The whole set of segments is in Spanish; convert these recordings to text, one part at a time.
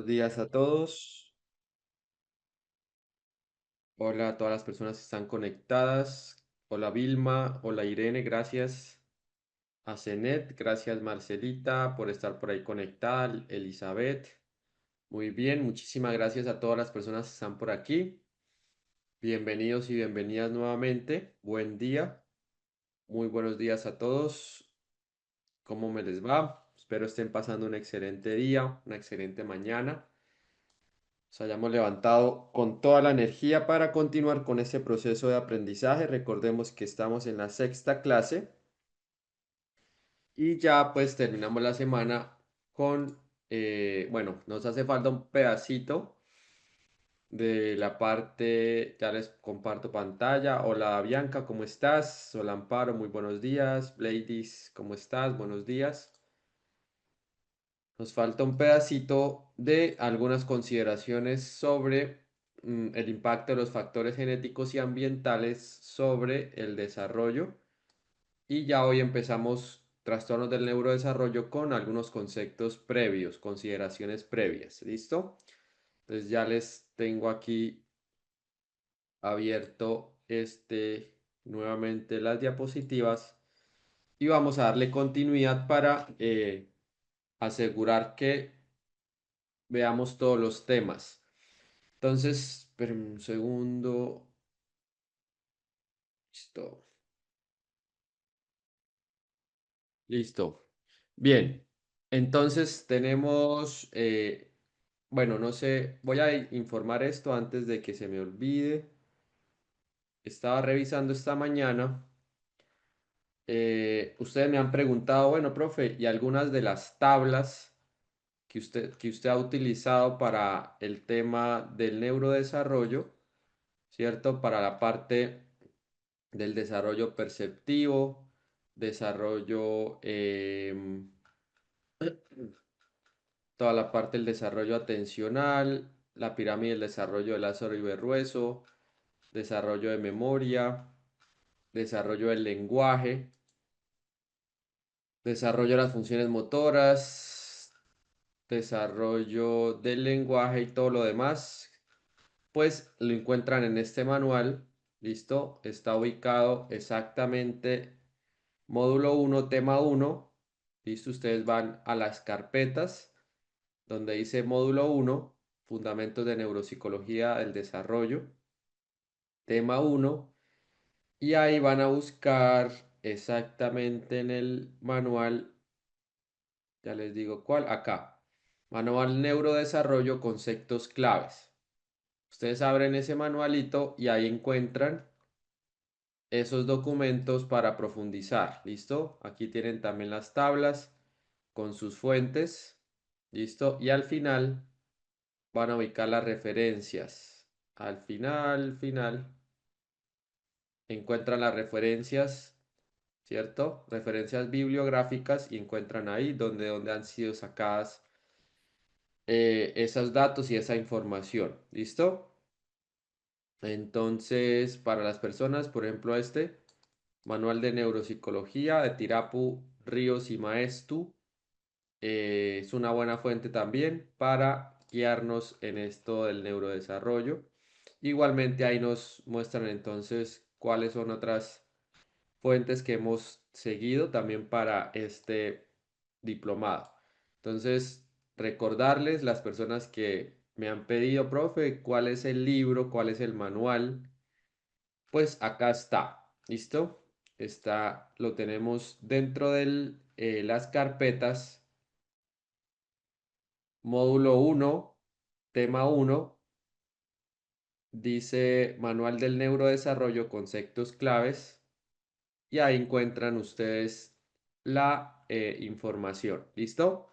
Buenos días a todos. Hola a todas las personas que están conectadas. Hola Vilma, hola Irene, gracias. A Zenet, gracias Marcelita por estar por ahí conectada. Elizabeth, muy bien, muchísimas gracias a todas las personas que están por aquí. Bienvenidos y bienvenidas nuevamente. Buen día, muy buenos días a todos. ¿Cómo me les va? Espero estén pasando un excelente día, una excelente mañana. Nos hayamos levantado con toda la energía para continuar con este proceso de aprendizaje. Recordemos que estamos en la sexta clase y ya pues terminamos la semana con, bueno, nos hace falta un pedacito de la parte, ya les comparto pantalla. Hola Bianca, ¿cómo estás? Hola Amparo, muy buenos días. Ladies, ¿cómo estás? Buenos días. Nos falta un pedacito de algunas consideraciones sobre el impacto de los factores genéticos y ambientales sobre el desarrollo. Y ya hoy empezamos trastornos del neurodesarrollo con algunos conceptos previos, consideraciones previas. ¿Listo? Entonces ya les tengo aquí abierto nuevamente las diapositivas y vamos a darle continuidad para asegurar que veamos todos los temas. Entonces, espérenme un segundo. Listo. Listo. Bien. Entonces tenemos, bueno, no sé, voy a informar esto antes de que se me olvide. Estaba revisando esta mañana. Ustedes me han preguntado, bueno, profe, y algunas de las tablas que usted ha utilizado para el tema del neurodesarrollo, ¿cierto? Para la parte del desarrollo perceptivo, desarrollo, toda la parte del desarrollo atencional, la pirámide del desarrollo del Lázaro Iberrueso, desarrollo de memoria, desarrollo del lenguaje, desarrollo de las funciones motoras, desarrollo del lenguaje y todo lo demás, pues lo encuentran en este manual. ¿Listo? Está ubicado exactamente módulo uno, tema uno. ¿Listo? Ustedes van a las carpetas donde dice módulo uno, fundamentos de neuropsicología del desarrollo, tema uno, y ahí van a buscar exactamente en el manual, ya les digo cuál, acá, manual neurodesarrollo, conceptos claves. Ustedes abren ese manualito y ahí encuentran esos documentos para profundizar. ¿Listo? Aquí tienen también las tablas con sus fuentes. ¿Listo? Y al final van a ubicar las referencias. Al final, encuentran las referencias, ¿cierto? Referencias bibliográficas y encuentran ahí donde han sido sacadas esos datos y esa información. ¿Listo? Entonces, para las personas, por ejemplo, Manual de Neuropsicología de Tirapu, Ríos y Maestu, es una buena fuente también para guiarnos en esto del neurodesarrollo. Igualmente ahí nos muestran entonces cuáles son otras fuentes que hemos seguido también para este diplomado. Entonces, recordarles las personas que me han pedido, profe, cuál es el libro, cuál es el manual, pues acá está, ¿listo? Está, lo tenemos dentro de las carpetas, módulo uno, tema uno, dice Manual del Neurodesarrollo, conceptos claves, y ahí encuentran ustedes la información, ¿listo?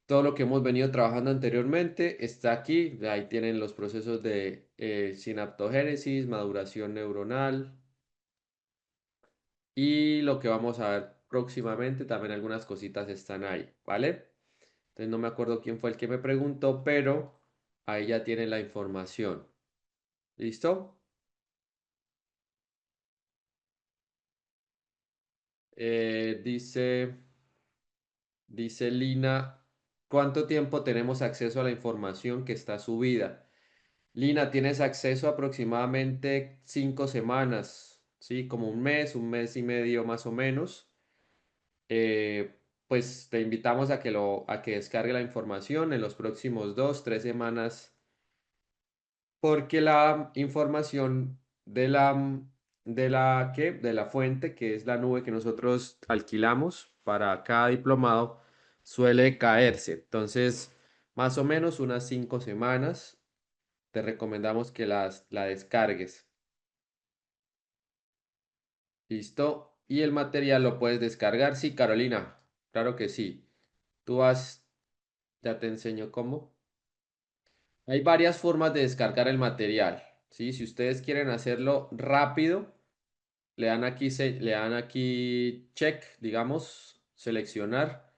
Todo lo que hemos venido trabajando anteriormente está aquí, ahí tienen los procesos de sinaptogénesis, maduración neuronal, y lo que vamos a ver próximamente, también algunas cositas están ahí, ¿vale? Entonces no me acuerdo quién fue el que me preguntó, pero ahí ya tienen la información. ¿Listo? Eh, dice, dice Lina. ¿Cuánto tiempo tenemos acceso a la información que está subida? Lina, tienes acceso a aproximadamente 5 semanas, ¿sí? Como un mes y medio más o menos. Pues te invitamos a que descargue la información en los próximos 2, 3 semanas, porque la información de la fuente, que es la nube que nosotros alquilamos para cada diplomado, suele caerse. Entonces, más o menos unas 5 semanas, te recomendamos que la descargues. ¿Listo? Y el material lo puedes descargar. Sí, Carolina, claro que sí. Tú vas, ya te enseño cómo. Hay varias formas de descargar el material, ¿sí? Si ustedes quieren hacerlo rápido, le dan aquí check, digamos, seleccionar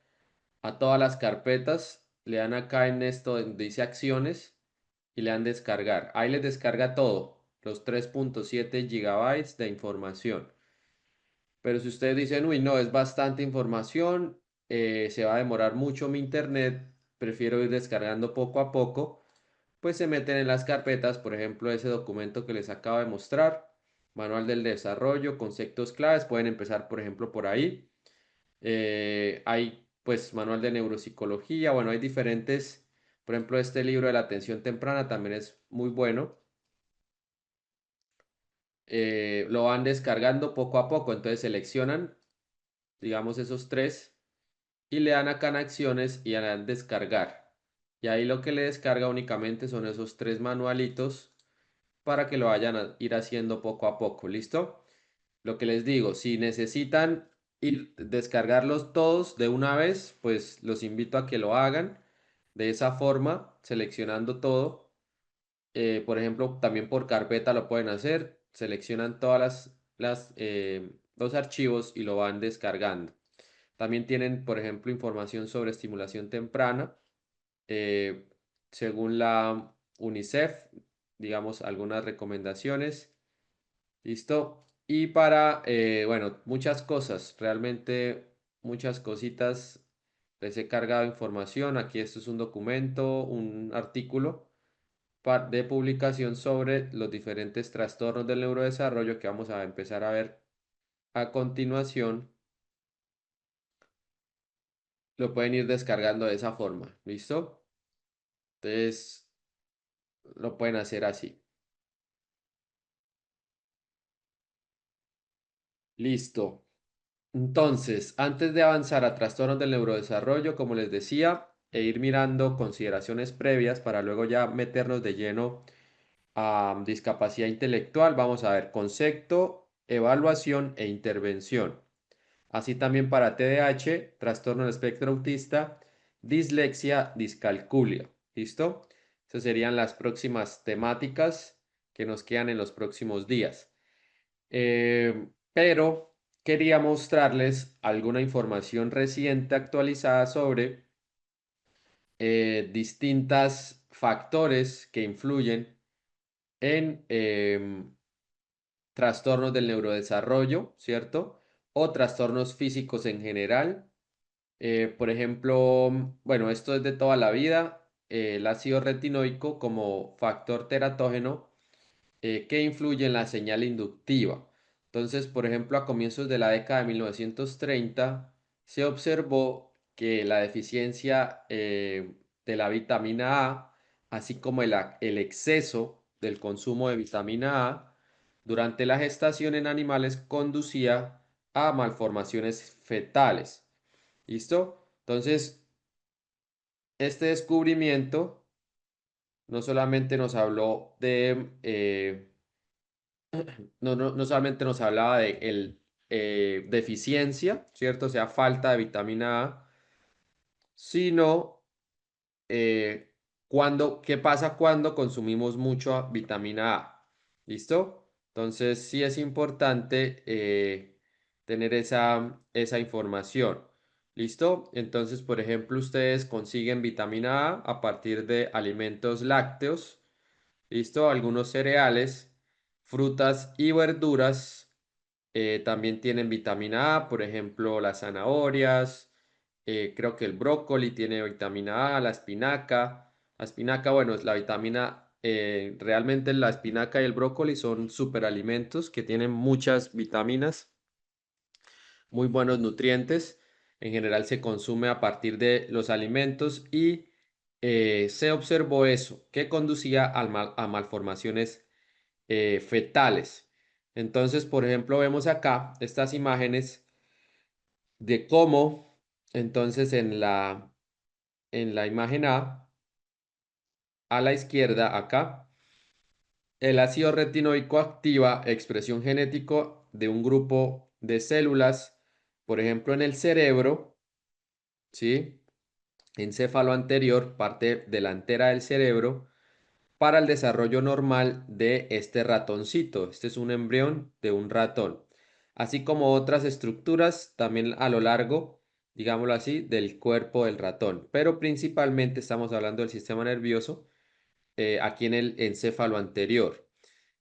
a todas las carpetas, le dan acá en esto donde dice acciones y le dan descargar. Ahí les descarga todo, los 3.7 GB de información. Pero si ustedes dicen, uy, no, es bastante información, se va a demorar mucho mi internet, prefiero ir descargando poco a poco, pues se meten en las carpetas, por ejemplo, ese documento que les acabo de mostrar, manual del desarrollo, conceptos claves, pueden empezar, por ejemplo, por ahí. Hay, pues, manual de neuropsicología, bueno, hay diferentes, por ejemplo, este libro de la atención temprana también es muy bueno. Lo van descargando poco a poco, entonces seleccionan, digamos, esos tres y le dan acá en acciones y le dan descargar. Y ahí lo que le descarga únicamente son esos tres manualitos para que lo vayan a ir haciendo poco a poco. ¿Listo? Lo que les digo, si necesitan descargarlos todos de una vez, pues los invito a que lo hagan de esa forma, seleccionando todo. Por ejemplo, también por carpeta lo pueden hacer. Seleccionan todas los archivos y lo van descargando. También tienen, por ejemplo, información sobre estimulación temprana, eh, según la UNICEF, digamos, algunas recomendaciones. ¿Listo? Y para, bueno, muchas cosas, realmente muchas cositas. Les he cargado información. Aquí esto es un documento, un artículo de publicación sobre los diferentes trastornos del neurodesarrollo que vamos a empezar a ver a continuación. Lo pueden ir descargando de esa forma. ¿Listo? Entonces, lo pueden hacer así. Listo. Entonces, antes de avanzar a trastornos del neurodesarrollo, como les decía, e ir mirando consideraciones previas para luego ya meternos de lleno a discapacidad intelectual, vamos a ver concepto, evaluación e intervención. Así también para TDAH, trastorno del espectro autista, dislexia, discalculia. ¿Listo? Esas serían las próximas temáticas que nos quedan en los próximos días. Pero quería mostrarles alguna información reciente actualizada sobre distintas factores que influyen en trastornos del neurodesarrollo, ¿cierto? O trastornos físicos en general. Por ejemplo, bueno, esto es de toda la vida, el ácido retinoico como factor teratógeno que influye en la señal inductiva. Entonces, por ejemplo, a comienzos de la década de 1930 se observó que la deficiencia de la vitamina A, así como el exceso del consumo de vitamina A durante la gestación en animales conducía a malformaciones fetales. ¿Listo? Entonces, este descubrimiento no solamente nos habló de no solamente nos hablaba de deficiencia, ¿cierto? O sea, falta de vitamina A, sino qué pasa cuando consumimos mucha vitamina A. ¿Listo? Entonces, sí es importante tener esa información. ¿Listo? Entonces, por ejemplo, ustedes consiguen vitamina A partir de alimentos lácteos. ¿Listo? Algunos cereales, frutas y verduras también tienen vitamina A, por ejemplo, las zanahorias, creo que el brócoli tiene vitamina A, la espinaca. La espinaca, bueno, es la vitamina, realmente la espinaca y el brócoli son superalimentos que tienen muchas vitaminas, muy buenos nutrientes. En general se consume a partir de los alimentos y se observó eso, que conducía a malformaciones fetales. Entonces, por ejemplo, vemos acá estas imágenes de cómo, entonces en la imagen a la izquierda acá, el ácido retinoico activa expresión genético de un grupo de células, por ejemplo, en el cerebro, ¿sí? Encéfalo anterior, parte delantera del cerebro, para el desarrollo normal de este ratoncito. Este es un embrión de un ratón, así como otras estructuras también a lo largo, digámoslo así, del cuerpo del ratón. Pero principalmente estamos hablando del sistema nervioso, aquí en el encéfalo anterior.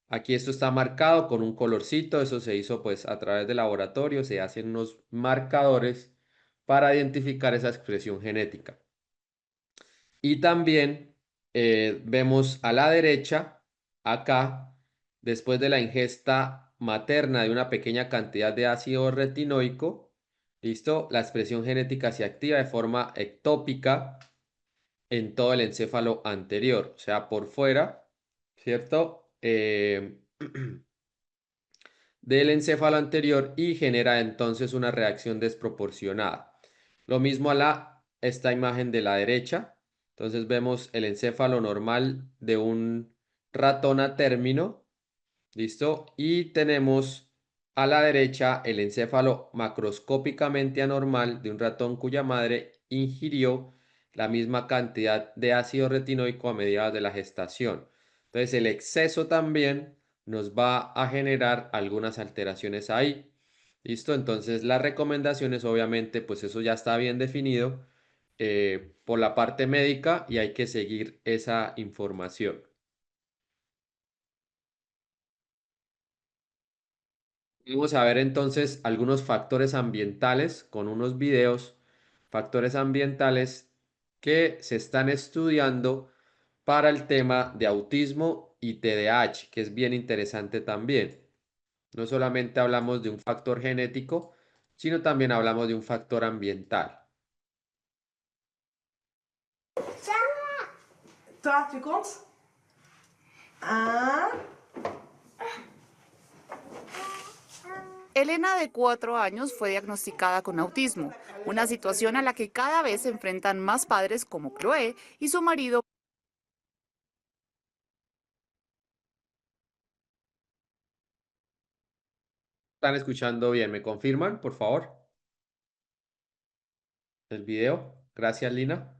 Aquí esto está marcado con un colorcito, eso se hizo pues a través de laboratorio, se hacen unos marcadores para identificar esa expresión genética. Y también vemos a la derecha, acá, después de la ingesta materna de una pequeña cantidad de ácido retinoico, ¿listo? La expresión genética se activa de forma ectópica en todo el encéfalo anterior, o sea, por fuera, ¿cierto? Del encéfalo anterior y genera entonces una reacción desproporcionada. Lo mismo esta imagen de la derecha. Entonces vemos el encéfalo normal de un ratón a término, ¿listo? Y tenemos a la derecha el encéfalo macroscópicamente anormal de un ratón cuya madre ingirió la misma cantidad de ácido retinoico a mediados de la gestación. Entonces el exceso también nos va a generar algunas alteraciones ahí. ¿Listo? Entonces las recomendaciones, obviamente, pues eso ya está bien definido por la parte médica y hay que seguir esa información. Vamos a ver entonces algunos factores ambientales con unos videos, factores ambientales que se están estudiando para el tema de autismo y TDAH, que es bien interesante también. No solamente hablamos de un factor genético, sino también hablamos de un factor ambiental. Toi, tu comptes? Un. Elena, de 4 años, fue diagnosticada con autismo, una situación a la que cada vez se enfrentan más padres como Chloé y su marido. ¿Están escuchando bien? ¿Me confirman, por favor? El video. Gracias, Lina.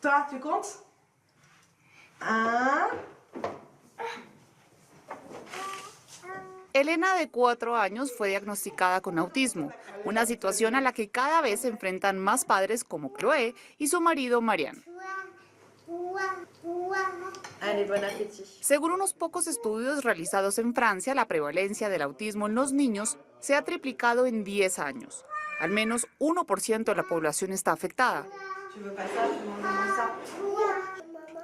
Toi, tu comptes? Un. Elena, de 4 años, fue diagnosticada con autismo, una situación a la que cada vez se enfrentan más padres como Chloé y su marido Marianne. Allez, bon appétit. Según unos pocos estudios realizados en Francia, la prevalencia del autismo en los niños se ha triplicado en 10 años. Al menos 1% de la población está afectada. Tu veux pas ça? Tu manges ça?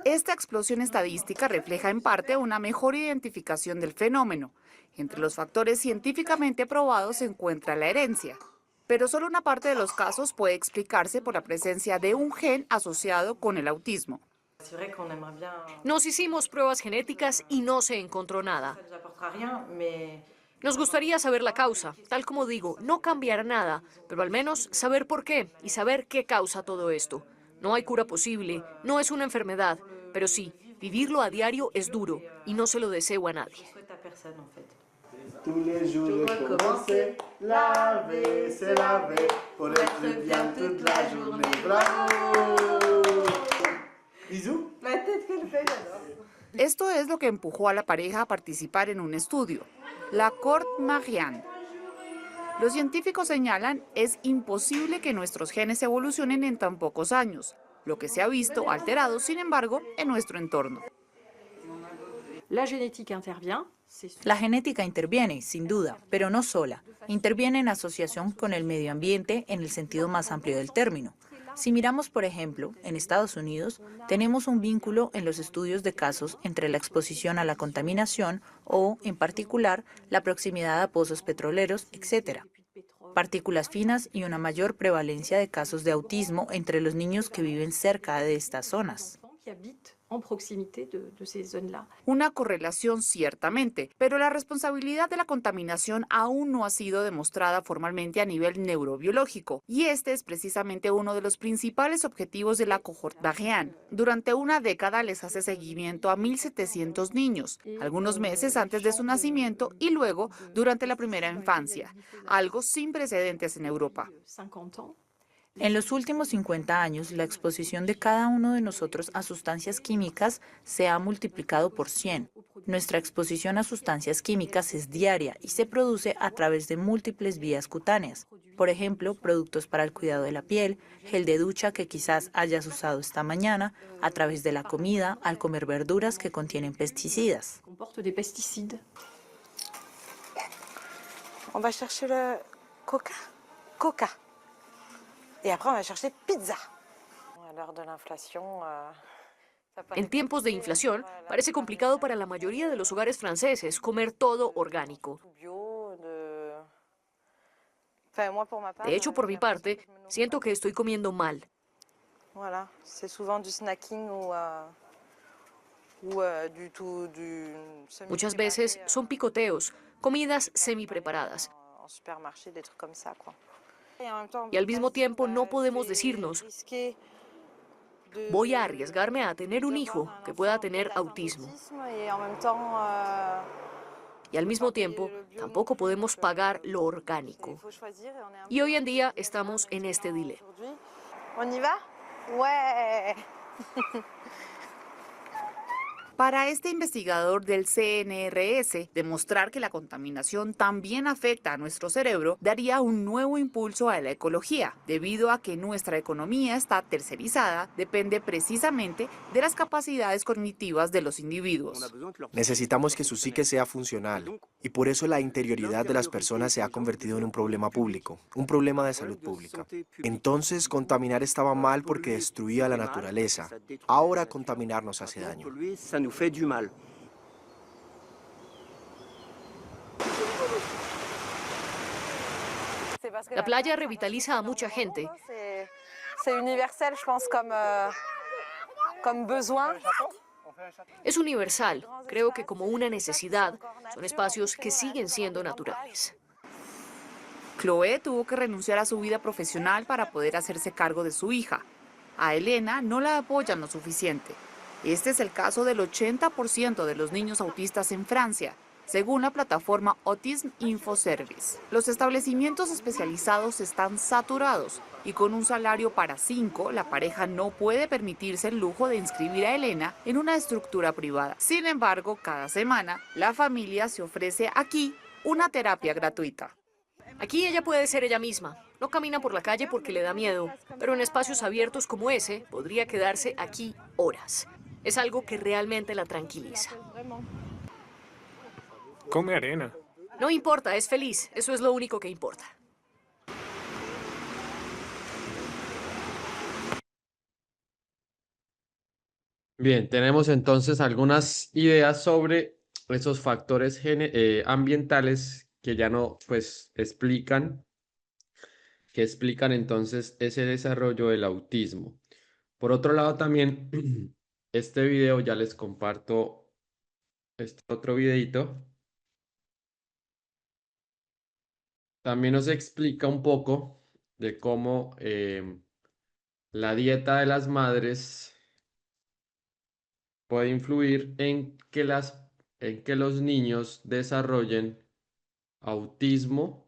Esta explosión estadística refleja en parte una mejor identificación del fenómeno. Entre los factores científicamente probados se encuentra la herencia, pero solo una parte de los casos puede explicarse por la presencia de un gen asociado con el autismo. C'est vrai qu'on aimerait bien. Nos hicimos pruebas genéticas y no se encontró nada. Ça nous apportera rien, mais. Nos gustaría saber la causa. Tal como digo, no cambiará nada, pero al menos saber por qué y saber qué causa todo esto. No hay cura posible, no es una enfermedad, pero sí, vivirlo a diario es duro y no se lo deseo a nadie. Je souhaite à personne en fait. Tous les jours recommencer, laver, c'est laver, pour être bien toute la journée. Bravo! Bisous. La tête qu'elle fait, j'adore. Esto es lo que empujó a la pareja a participar en un estudio, la Courte Marianne. Los científicos señalan es imposible que nuestros genes evolucionen en tan pocos años, lo que se ha visto alterado, sin embargo, en nuestro entorno. La génétique intervient. La genética interviene, sin duda, pero no sola. Interviene en asociación con el medio ambiente en el sentido más amplio del término. Si miramos, por ejemplo, en Estados Unidos, tenemos un vínculo en los estudios de casos entre la exposición a la contaminación o, en particular, la proximidad a pozos petroleros, etc. Partículas finas y una mayor prevalencia de casos de autismo entre los niños que viven cerca de estas zonas. Una correlación ciertamente, pero la responsabilidad de la contaminación aún no ha sido demostrada formalmente a nivel neurobiológico, y este es precisamente uno de los principales objetivos de la Cohorte Varian. Durante una década les hace seguimiento a 1.700 niños, algunos meses antes de su nacimiento y luego durante la primera infancia, algo sin precedentes en Europa. En los últimos 50 años, la exposición de cada uno de nosotros a sustancias químicas se ha multiplicado por 100. Nuestra exposición a sustancias químicas es diaria y se produce a través de múltiples vías cutáneas. Por ejemplo, productos para el cuidado de la piel, gel de ducha que quizás hayas usado esta mañana, a través de la comida, al comer verduras que contienen pesticidas. On va chercher le coca. Et après, on va chercher pizza. À l'heure de l'inflation, En tiempos de inflación, parece complicado para la mayoría de los hogares franceses comer todo orgánico. De hecho, por mi parte, siento que estoy comiendo mal. Voilà, c'est souvent du snacking ou Muchas veces son picoteos, comidas semi-preparadas. en supermarché, des trucs comme ça, quoi. Y al mismo tiempo no podemos decirnos, voy a arriesgarme a tener un hijo que pueda tener autismo. Y al mismo tiempo, tampoco podemos pagar lo orgánico. Y hoy en día estamos en este dilema. ¿On y va? Ouais. Para este investigador del CNRS, demostrar que la contaminación también afecta a nuestro cerebro daría un nuevo impulso a la ecología, debido a que nuestra economía está tercerizada, depende precisamente de las capacidades cognitivas de los individuos. Necesitamos que su psique sea funcional, y por eso la interioridad de las personas se ha convertido en un problema público, un problema de salud pública. Entonces, contaminar estaba mal porque destruía la naturaleza. Ahora contaminar nos hace daño. La playa revitaliza a mucha gente. C'est universel, je pense, comme besoin. Es universal, creo que como una necesidad. Son espacios que siguen siendo naturales. Chloé tuvo que renunciar a su vida profesional para poder hacerse cargo de su hija. A Elena no la apoyan lo suficiente. Este es el caso del 80% de los niños autistas en Francia, según la plataforma Autism Info Service. Los establecimientos especializados están saturados y con un salario para 5, la pareja no puede permitirse el lujo de inscribir a Elena en una estructura privada. Sin embargo, cada semana, la familia se ofrece aquí una terapia gratuita. Aquí ella puede ser ella misma. No camina por la calle porque le da miedo, pero en espacios abiertos como ese podría quedarse aquí horas. Es algo que realmente la tranquiliza. Come arena. No importa, es feliz. Eso es lo único que importa. Bien, tenemos entonces algunas ideas sobre esos factores ambientales que ya no, pues, que explican entonces ese desarrollo del autismo. Por otro lado, también, este video ya les comparto este otro videito. También nos explica un poco de cómo la dieta de las madres puede influir en que los niños desarrollen autismo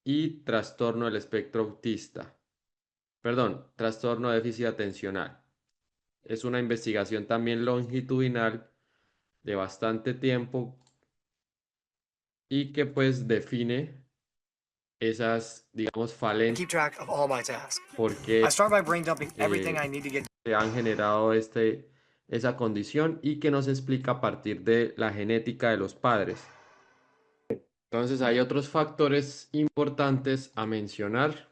y trastorno del espectro autista. Perdón, trastorno de déficit atencional. Es una investigación también longitudinal de bastante tiempo y que pues define esas, digamos, falencias porque se han generado esa condición y que nos explica a partir de la genética de los padres. Entonces hay otros factores importantes a mencionar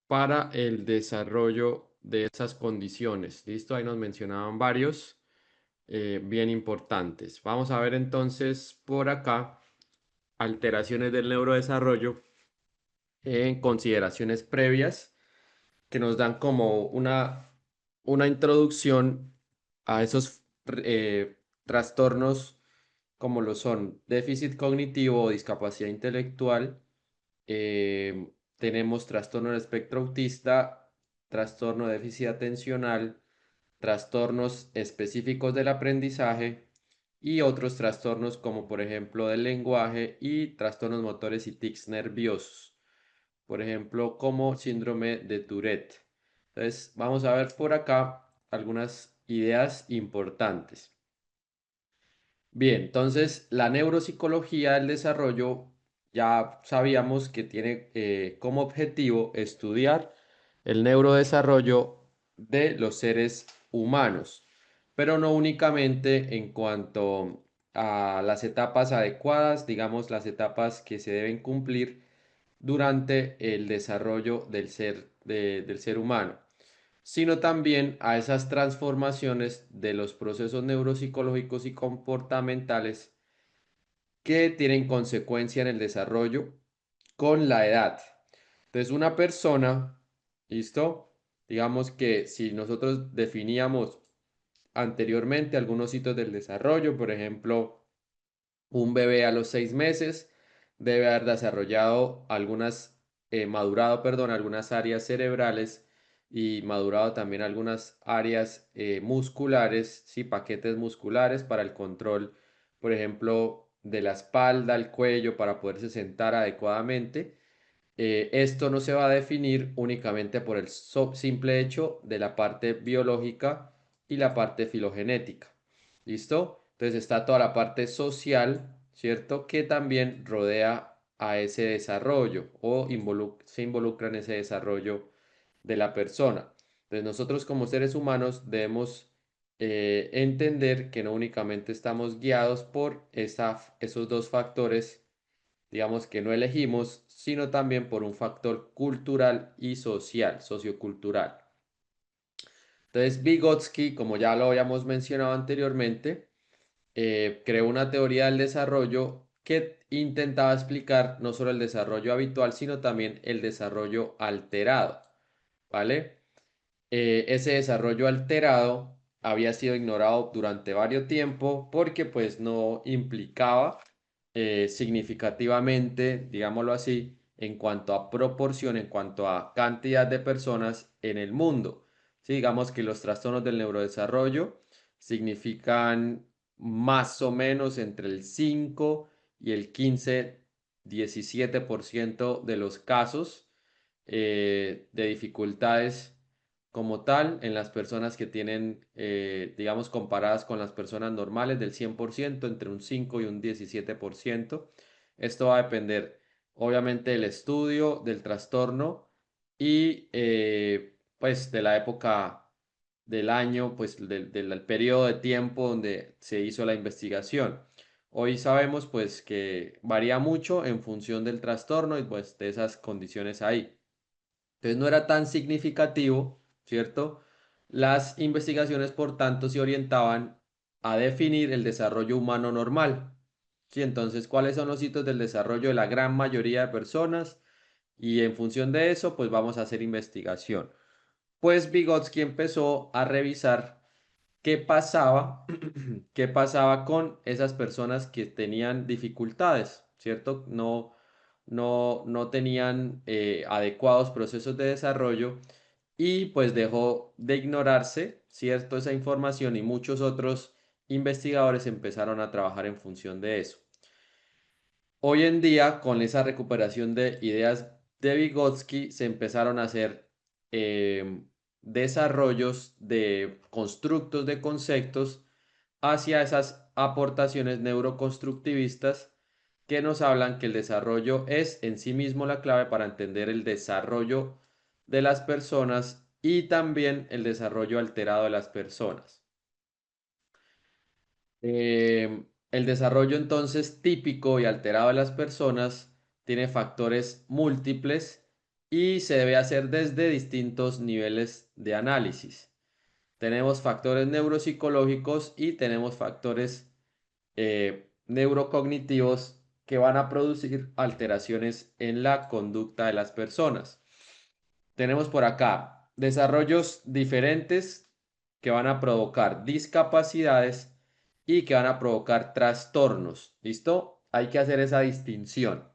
para el desarrollo de esas condiciones. ¿Listo? Ahí nos mencionaban varios bien importantes. Vamos a ver entonces por acá alteraciones del neurodesarrollo en consideraciones previas que nos dan como una introducción a esos trastornos como lo son déficit cognitivo o discapacidad intelectual. Tenemos trastorno del espectro autista, trastorno de déficit atencional, trastornos específicos del aprendizaje y otros trastornos como por ejemplo del lenguaje y trastornos motores y tics nerviosos, por ejemplo como síndrome de Tourette. Entonces vamos a ver por acá algunas ideas importantes. Bien, entonces la neuropsicología del desarrollo ya sabíamos que tiene como objetivo estudiar el neurodesarrollo de los seres humanos, pero no únicamente en cuanto a las etapas adecuadas, digamos las etapas que se deben cumplir durante el desarrollo del ser humano, sino también a esas transformaciones de los procesos neuropsicológicos y comportamentales que tienen consecuencia en el desarrollo con la edad. Entonces, una persona, ¿listo? Digamos que si nosotros definíamos anteriormente algunos hitos del desarrollo, por ejemplo, un bebé a los 6 meses debe haber desarrollado madurado, perdón, algunas áreas cerebrales y madurado también algunas áreas musculares, sí, paquetes musculares para el control, por ejemplo, de la espalda, el cuello, para poderse sentar adecuadamente. Esto no se va a definir únicamente por el simple hecho de la parte biológica y la parte filogenética. ¿Listo? Entonces está toda la parte social, ¿cierto? Que también rodea a ese desarrollo o se involucra en ese desarrollo de la persona. Entonces nosotros como seres humanos debemos entender que no únicamente estamos guiados por esos dos factores, digamos que no elegimos, sino también por un factor cultural y social, sociocultural. Entonces Vygotsky, como ya lo habíamos mencionado anteriormente, creó una teoría del desarrollo que intentaba explicar no solo el desarrollo habitual, sino también el desarrollo alterado, ¿vale? Ese desarrollo alterado había sido ignorado durante varios tiempo porque pues no implicaba significativamente, digámoslo así, en cuanto a proporción, en cuanto a cantidad de personas en el mundo. Sí, digamos que los trastornos del neurodesarrollo significan más o menos entre el 5 y el 15-17% de los casos de dificultades como tal en las personas que tienen, digamos, comparadas con las personas normales del 100%, entre un 5 y un 17%. Esto va a depender, obviamente, del estudio, del trastorno y, pues, de la época del año, pues, del periodo de tiempo donde se hizo la investigación. Hoy sabemos, pues, que varía mucho en función del trastorno y, pues, de esas condiciones ahí. Entonces no era tan significativo, ¿cierto? Las investigaciones, por tanto, se orientaban a definir el desarrollo humano normal. ¿Sí? Entonces, ¿cuáles son los hitos del desarrollo de la gran mayoría de personas? Y en función de eso, pues vamos a hacer investigación. Pues Vygotsky empezó a revisar qué pasaba, qué pasaba con esas personas que tenían dificultades, ¿cierto? No tenían adecuados procesos de desarrollo y pues dejó de ignorarse, ¿cierto? Esa información y muchos otros investigadores empezaron a trabajar en función de eso. Hoy en día, con esa recuperación de ideas de Vygotsky, se empezaron a hacer desarrollos de constructos de conceptos hacia esas aportaciones neuroconstructivistas que nos hablan que el desarrollo es en sí mismo la clave para entender el desarrollo de las personas y también el desarrollo alterado de las personas. El desarrollo entonces típico y alterado de las personas tiene factores múltiples y se debe hacer desde distintos niveles de análisis. Tenemos factores neuropsicológicos y tenemos factores neurocognitivos que van a producir alteraciones en la conducta de las personas. Tenemos por acá desarrollos diferentes que van a provocar discapacidades y que van a provocar trastornos. ¿Listo? Hay que hacer esa distinción.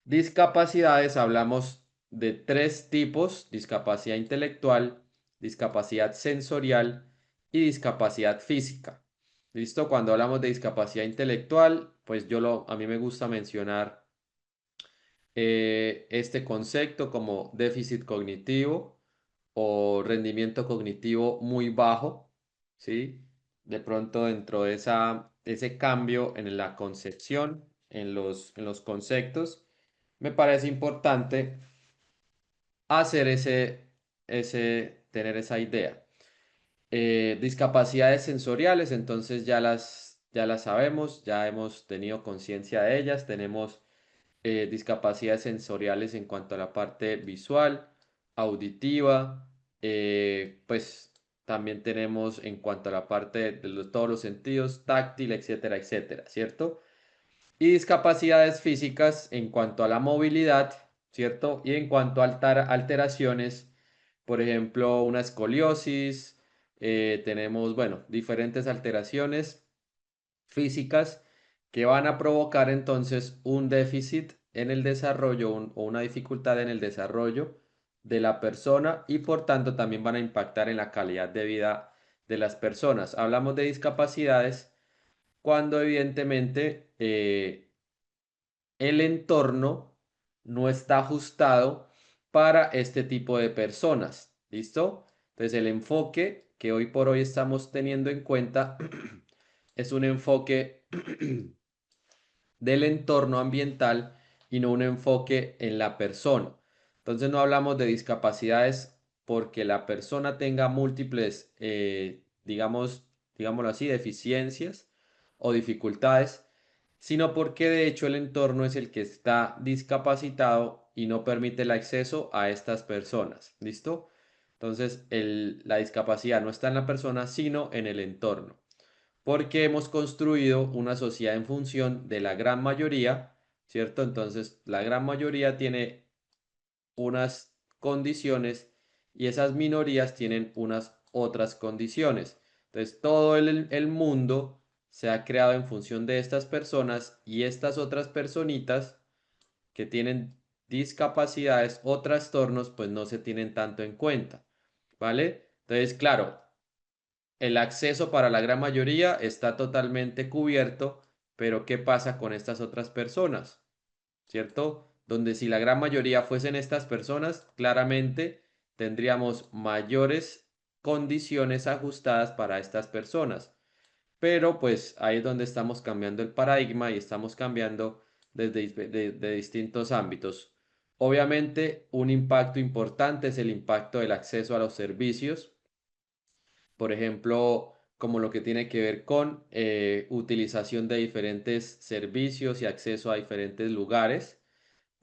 Discapacidades, hablamos de tres tipos: discapacidad intelectual, discapacidad sensorial y discapacidad física. ¿Listo? Cuando hablamos de discapacidad intelectual, pues a mí me gusta mencionar este concepto como déficit cognitivo o rendimiento cognitivo muy bajo, ¿sí? De pronto dentro de ese cambio en la concepción, en los conceptos, me parece importante hacer tener esa idea. Discapacidades sensoriales, entonces ya las sabemos, ya hemos tenido conciencia de ellas. Tenemos discapacidades sensoriales en cuanto a la parte visual, auditiva, pues también tenemos en cuanto a la parte de todos los sentidos, táctil, etcétera, etcétera, ¿cierto? Y discapacidades físicas en cuanto a la movilidad, ¿cierto? Y en cuanto a alteraciones, por ejemplo, una escoliosis, tenemos, bueno, diferentes alteraciones físicas que van a provocar entonces un déficit en el desarrollo o una dificultad en el desarrollo de la persona y por tanto también van a impactar en la calidad de vida de las personas. Hablamos de discapacidades cuando evidentemente el entorno no está ajustado para este tipo de personas. ¿Listo? Entonces el enfoque que hoy por hoy estamos teniendo en cuenta es un enfoque del entorno ambiental y no un enfoque en la persona. Entonces no hablamos de discapacidades porque la persona tenga múltiples, digámoslo así, deficiencias o dificultades, sino porque de hecho el entorno es el que está discapacitado y no permite el acceso a estas personas. ¿Listo? Entonces la discapacidad no está en la persona, sino en el entorno, porque hemos construido una sociedad en función de la gran mayoría, ¿cierto? Entonces, la gran mayoría tiene unas condiciones y esas minorías tienen unas otras condiciones. Entonces, todo el mundo se ha creado en función de estas personas y estas otras personitas que tienen discapacidades o trastornos, pues no se tienen tanto en cuenta, ¿vale? Entonces, claro, el acceso para la gran mayoría está totalmente cubierto, pero ¿qué pasa con estas otras personas? ¿Cierto? Donde si la gran mayoría fuesen estas personas, claramente tendríamos mayores condiciones ajustadas para estas personas. Pero pues ahí es donde estamos cambiando el paradigma y estamos cambiando desde de distintos ámbitos. Obviamente, un impacto importante es el impacto del acceso a los servicios, por ejemplo, como lo que tiene que ver con utilización de diferentes servicios y acceso a diferentes lugares,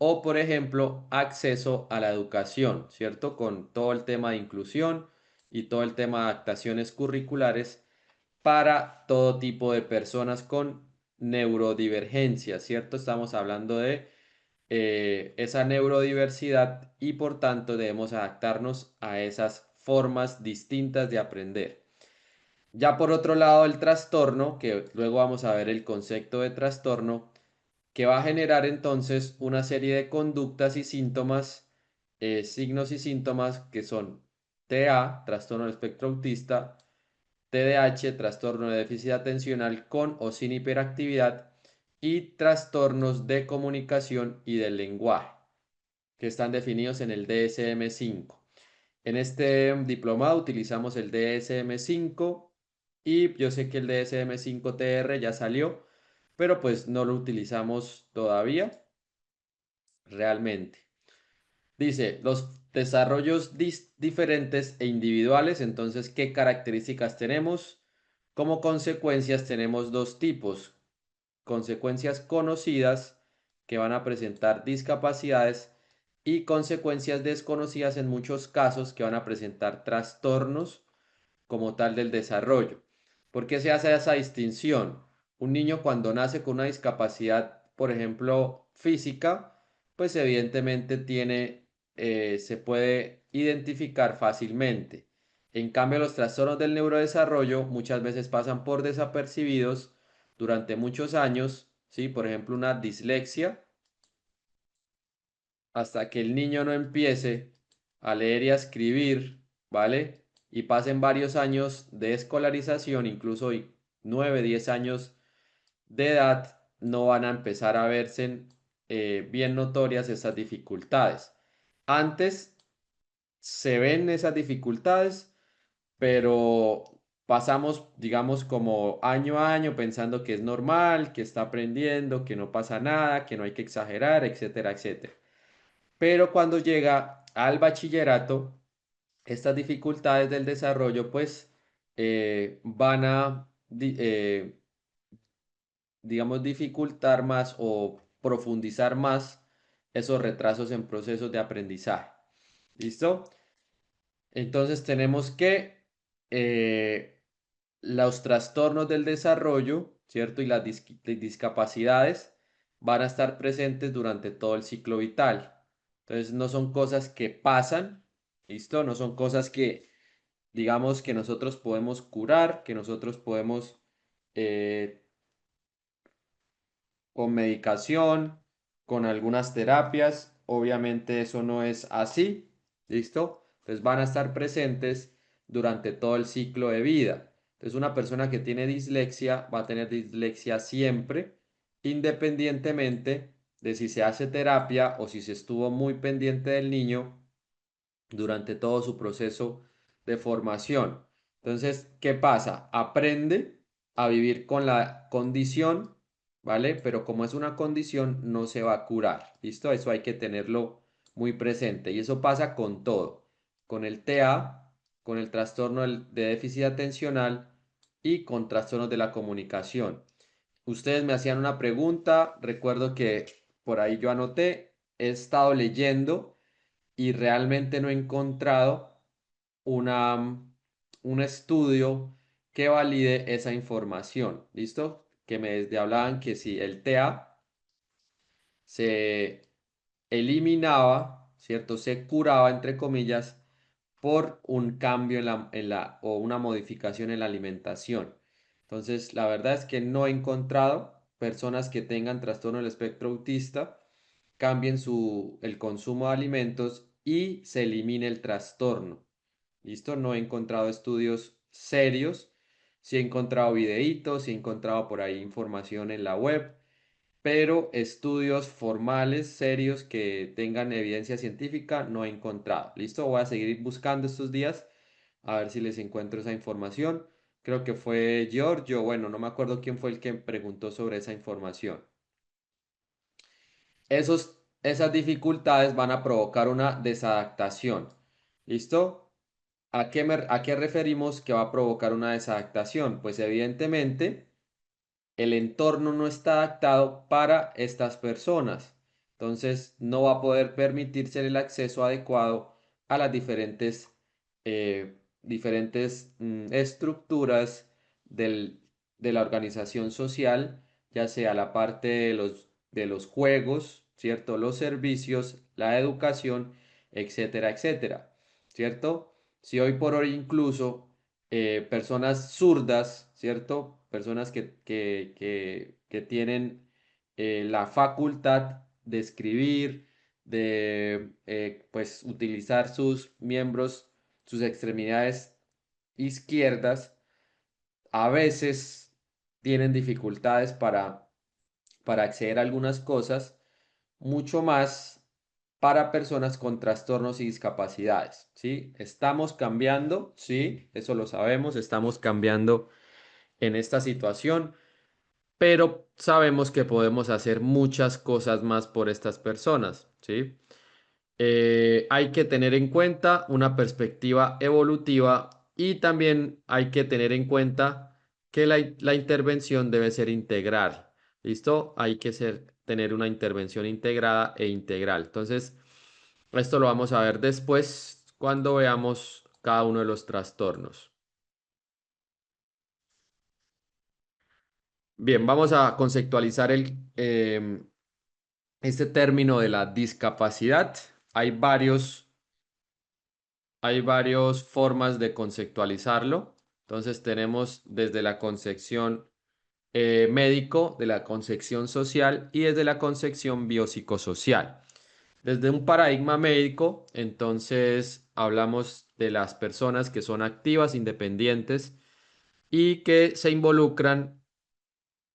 o por ejemplo, acceso a la educación, ¿cierto? Con todo el tema de inclusión y todo el tema de adaptaciones curriculares para todo tipo de personas con neurodivergencia, ¿cierto? Estamos hablando de esa neurodiversidad y por tanto debemos adaptarnos a esas formas distintas de aprender. Ya por otro lado, el trastorno, que luego vamos a ver el concepto de trastorno, que va a generar entonces una serie de conductas y síntomas, signos y síntomas que son TDA, trastorno del espectro autista, TDAH, trastorno de déficit atencional con o sin hiperactividad, y trastornos de comunicación y del lenguaje, que están definidos en el DSM-5. En este diplomado utilizamos el DSM-5 y yo sé que el DSM-5-TR ya salió, pero pues no lo utilizamos todavía realmente. Dice, los desarrollos diferentes e individuales, entonces, ¿qué características tenemos? Como consecuencias tenemos dos tipos: consecuencias conocidas que van a presentar discapacidades y consecuencias desconocidas en muchos casos que van a presentar trastornos como tal del desarrollo. ¿Por qué se hace esa distinción? Un niño cuando nace con una discapacidad, por ejemplo, física, pues evidentemente se puede identificar fácilmente. En cambio, los trastornos del neurodesarrollo muchas veces pasan por desapercibidos durante muchos años, ¿sí? Por ejemplo, una dislexia, hasta que el niño no empiece a leer y a escribir, ¿vale? Y pasen varios años de escolarización, incluso 9, 10 años de edad, no van a empezar a verse bien notorias esas dificultades. Antes se ven esas dificultades, pero pasamos, digamos, como año a año pensando que es normal, que está aprendiendo, que no pasa nada, que no hay que exagerar, etcétera, etcétera. Pero cuando llega al bachillerato, estas dificultades del desarrollo pues van a, digamos, dificultar más o profundizar más esos retrasos en procesos de aprendizaje. ¿Listo? Entonces tenemos que los trastornos del desarrollo, ¿cierto? Y las discapacidades van a estar presentes durante todo el ciclo vital. Entonces no son cosas que pasan, ¿listo? No son cosas que, digamos, que nosotros podemos curar, que nosotros podemos eh, con medicación, con algunas terapias. Obviamente eso no es así, ¿listo? Entonces van a estar presentes durante todo el ciclo de vida. Entonces una persona que tiene dislexia va a tener dislexia siempre, independientemente de si se hace terapia o si se estuvo muy pendiente del niño durante todo su proceso de formación. Entonces, ¿qué pasa? Aprende a vivir con la condición, ¿vale? Pero como es una condición, no se va a curar, ¿listo? Eso hay que tenerlo muy presente. Y eso pasa con todo, con el TEA, con el trastorno de déficit atencional y con trastornos de la comunicación. Ustedes me hacían una pregunta, recuerdo que por ahí yo anoté, he estado leyendo y realmente no he encontrado un estudio que valide esa información. ¿Listo? Que me hablaban que si el TEA se eliminaba, ¿cierto? Se curaba, entre comillas, por un cambio o una modificación en la alimentación. Entonces, la verdad es que no he encontrado personas que tengan trastorno del espectro autista cambien el consumo de alimentos y se elimine el trastorno. ¿Listo? No he encontrado estudios serios. Sí he encontrado videitos, sí he encontrado por ahí información en la web, pero estudios formales, serios, que tengan evidencia científica, no he encontrado. ¿Listo? Voy a seguir buscando estos días a ver si les encuentro esa información. Creo que fue Giorgio, bueno, no me acuerdo quién fue el que preguntó sobre esa información. Esas dificultades van a provocar una desadaptación. ¿Listo? ¿A qué referimos que va a provocar una desadaptación? Pues evidentemente el entorno no está adaptado para estas personas. Entonces no va a poder permitirse el acceso adecuado a las diferentes estructuras de la organización social, ya sea la parte de los juegos, ¿cierto? Los servicios, la educación, etcétera, etcétera, ¿cierto? Si hoy por hoy incluso personas zurdas, ¿cierto? Personas que tienen la facultad de escribir, de pues utilizar sus miembros, sus extremidades izquierdas, a veces tienen dificultades para acceder a algunas cosas, mucho más para personas con trastornos y discapacidades, ¿sí? Estamos cambiando, sí, eso lo sabemos, estamos cambiando en esta situación, pero sabemos que podemos hacer muchas cosas más por estas personas, ¿sí? Hay que tener en cuenta una perspectiva evolutiva y también hay que tener en cuenta que la intervención debe ser integral. ¿Listo? Hay que tener una intervención integrada e integral. Entonces, esto lo vamos a ver después cuando veamos cada uno de los trastornos. Bien, vamos a conceptualizar este término de la discapacidad. Hay varias formas de conceptualizarlo. Entonces tenemos desde la concepción médico, de la concepción social y desde la concepción biopsicosocial. Desde un paradigma médico, entonces hablamos de las personas que son activas, independientes y que se involucran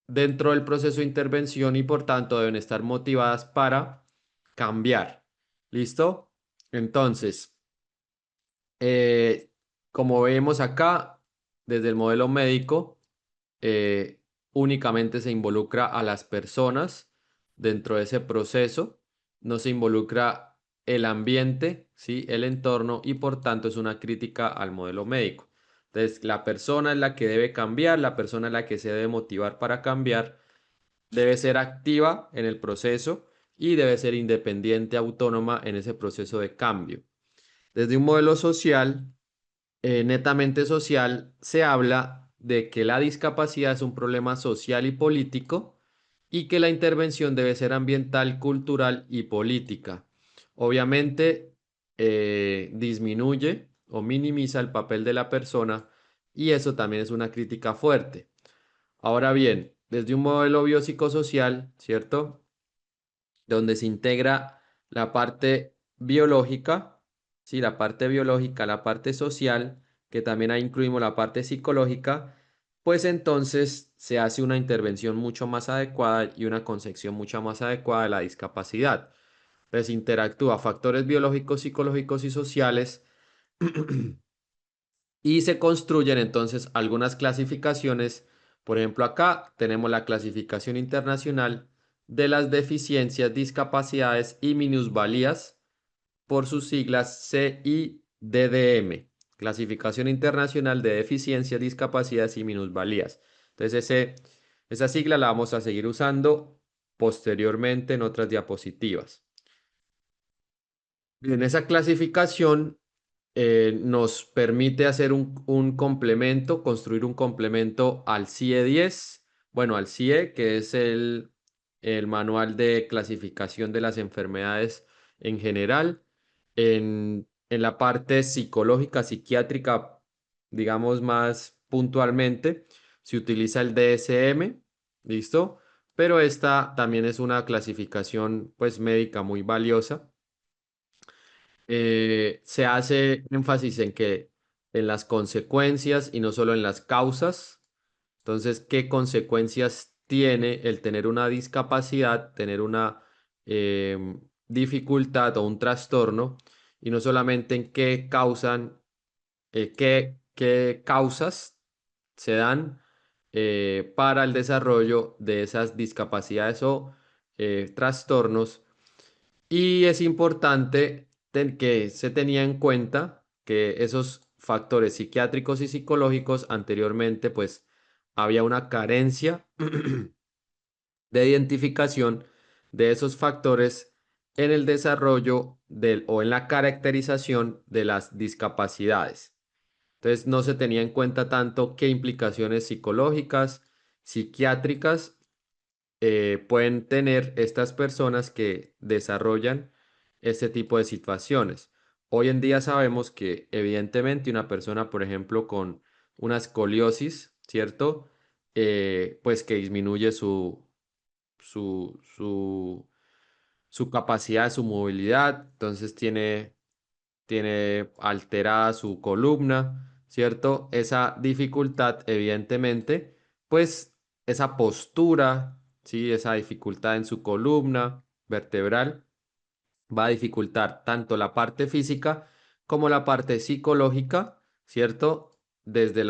dentro del proceso de intervención y por tanto deben estar motivadas para cambiar. ¿Listo? Entonces, eh, como vemos acá, desde el modelo médico, eh, únicamente se involucra a las personas dentro de ese proceso, no se involucra el ambiente, ¿sí? El entorno y por tanto es una crítica al modelo médico. Entonces, la persona es la que debe cambiar, la persona es la que se debe motivar para cambiar, debe ser activa en el proceso y debe ser independiente, autónoma en ese proceso de cambio. Desde un modelo social, netamente social, se habla de que la discapacidad es un problema social y político y que la intervención debe ser ambiental, cultural y política. Obviamente, disminuye o minimiza el papel de la persona y eso también es una crítica fuerte. Ahora bien, desde un modelo biopsicosocial, ¿cierto? Donde se integra la parte biológica, ¿sí? La parte biológica, la parte social, que también ahí incluimos la parte psicológica, pues entonces se hace una intervención mucho más adecuada y una concepción mucho más adecuada de la discapacidad. Entonces interactúa factores biológicos, psicológicos y sociales y se construyen entonces algunas clasificaciones. Por ejemplo, acá tenemos la clasificación internacional de las deficiencias, discapacidades y minusvalías, por sus siglas CIDDM, Clasificación Internacional de Deficiencias, Discapacidades y Minusvalías. Entonces, esa sigla la vamos a seguir usando posteriormente en otras diapositivas. Bien, esa clasificación nos permite hacer un complemento, construir un complemento al CIE-10, bueno, al CIE, que es el manual de clasificación de las enfermedades en general. En la parte psicológica, psiquiátrica, digamos más puntualmente, se utiliza el DSM, ¿listo? Pero esta también es una clasificación pues médica muy valiosa. Se hace énfasis en que en las consecuencias y no solo en las causas. Entonces, ¿qué consecuencias tiene el tener una discapacidad, tener una dificultad o un trastorno? Y no solamente en qué causan, qué causas se dan para el desarrollo de esas discapacidades o trastornos. Y es importante que se tenía en cuenta que esos factores psiquiátricos y psicológicos anteriormente, pues había una carencia de identificación de esos factores en el desarrollo o en la caracterización de las discapacidades. Entonces no se tenía en cuenta tanto qué implicaciones psicológicas, psiquiátricas pueden tener estas personas que desarrollan este tipo de situaciones. Hoy en día sabemos que evidentemente una persona, por ejemplo, con una escoliosis, ¿cierto? Pues que disminuye su, su, su capacidad, su movilidad, entonces tiene alterada su columna, ¿cierto? Esa dificultad, evidentemente, pues esa postura, ¿sí? Esa dificultad en su columna vertebral va a dificultar tanto la parte física como la parte psicológica, ¿cierto? Desde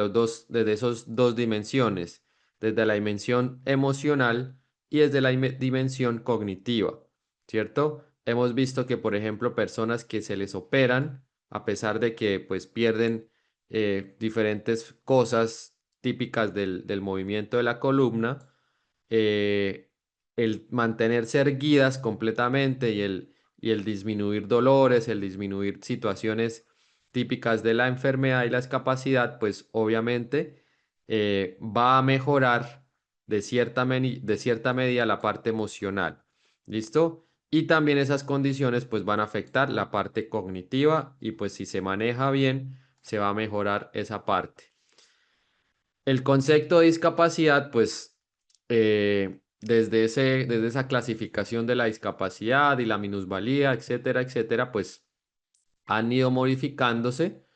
esos dos dimensiones, desde la dimensión emocional y desde la dimensión cognitiva, ¿cierto? Hemos visto que, por ejemplo, personas que se les operan, a pesar de que pues pierden diferentes cosas típicas del movimiento de la columna, eh, el mantenerse erguidas completamente y el disminuir dolores, el disminuir situaciones típicas de la enfermedad y la discapacidad, pues obviamente va a mejorar de cierta medida la parte emocional. ¿Listo? Y también esas condiciones pues van a afectar la parte cognitiva y pues si se maneja bien, se va a mejorar esa parte. El concepto de discapacidad, pues, desde esa clasificación de la discapacidad y la minusvalía, etcétera, etcétera, pues han ido modificándose,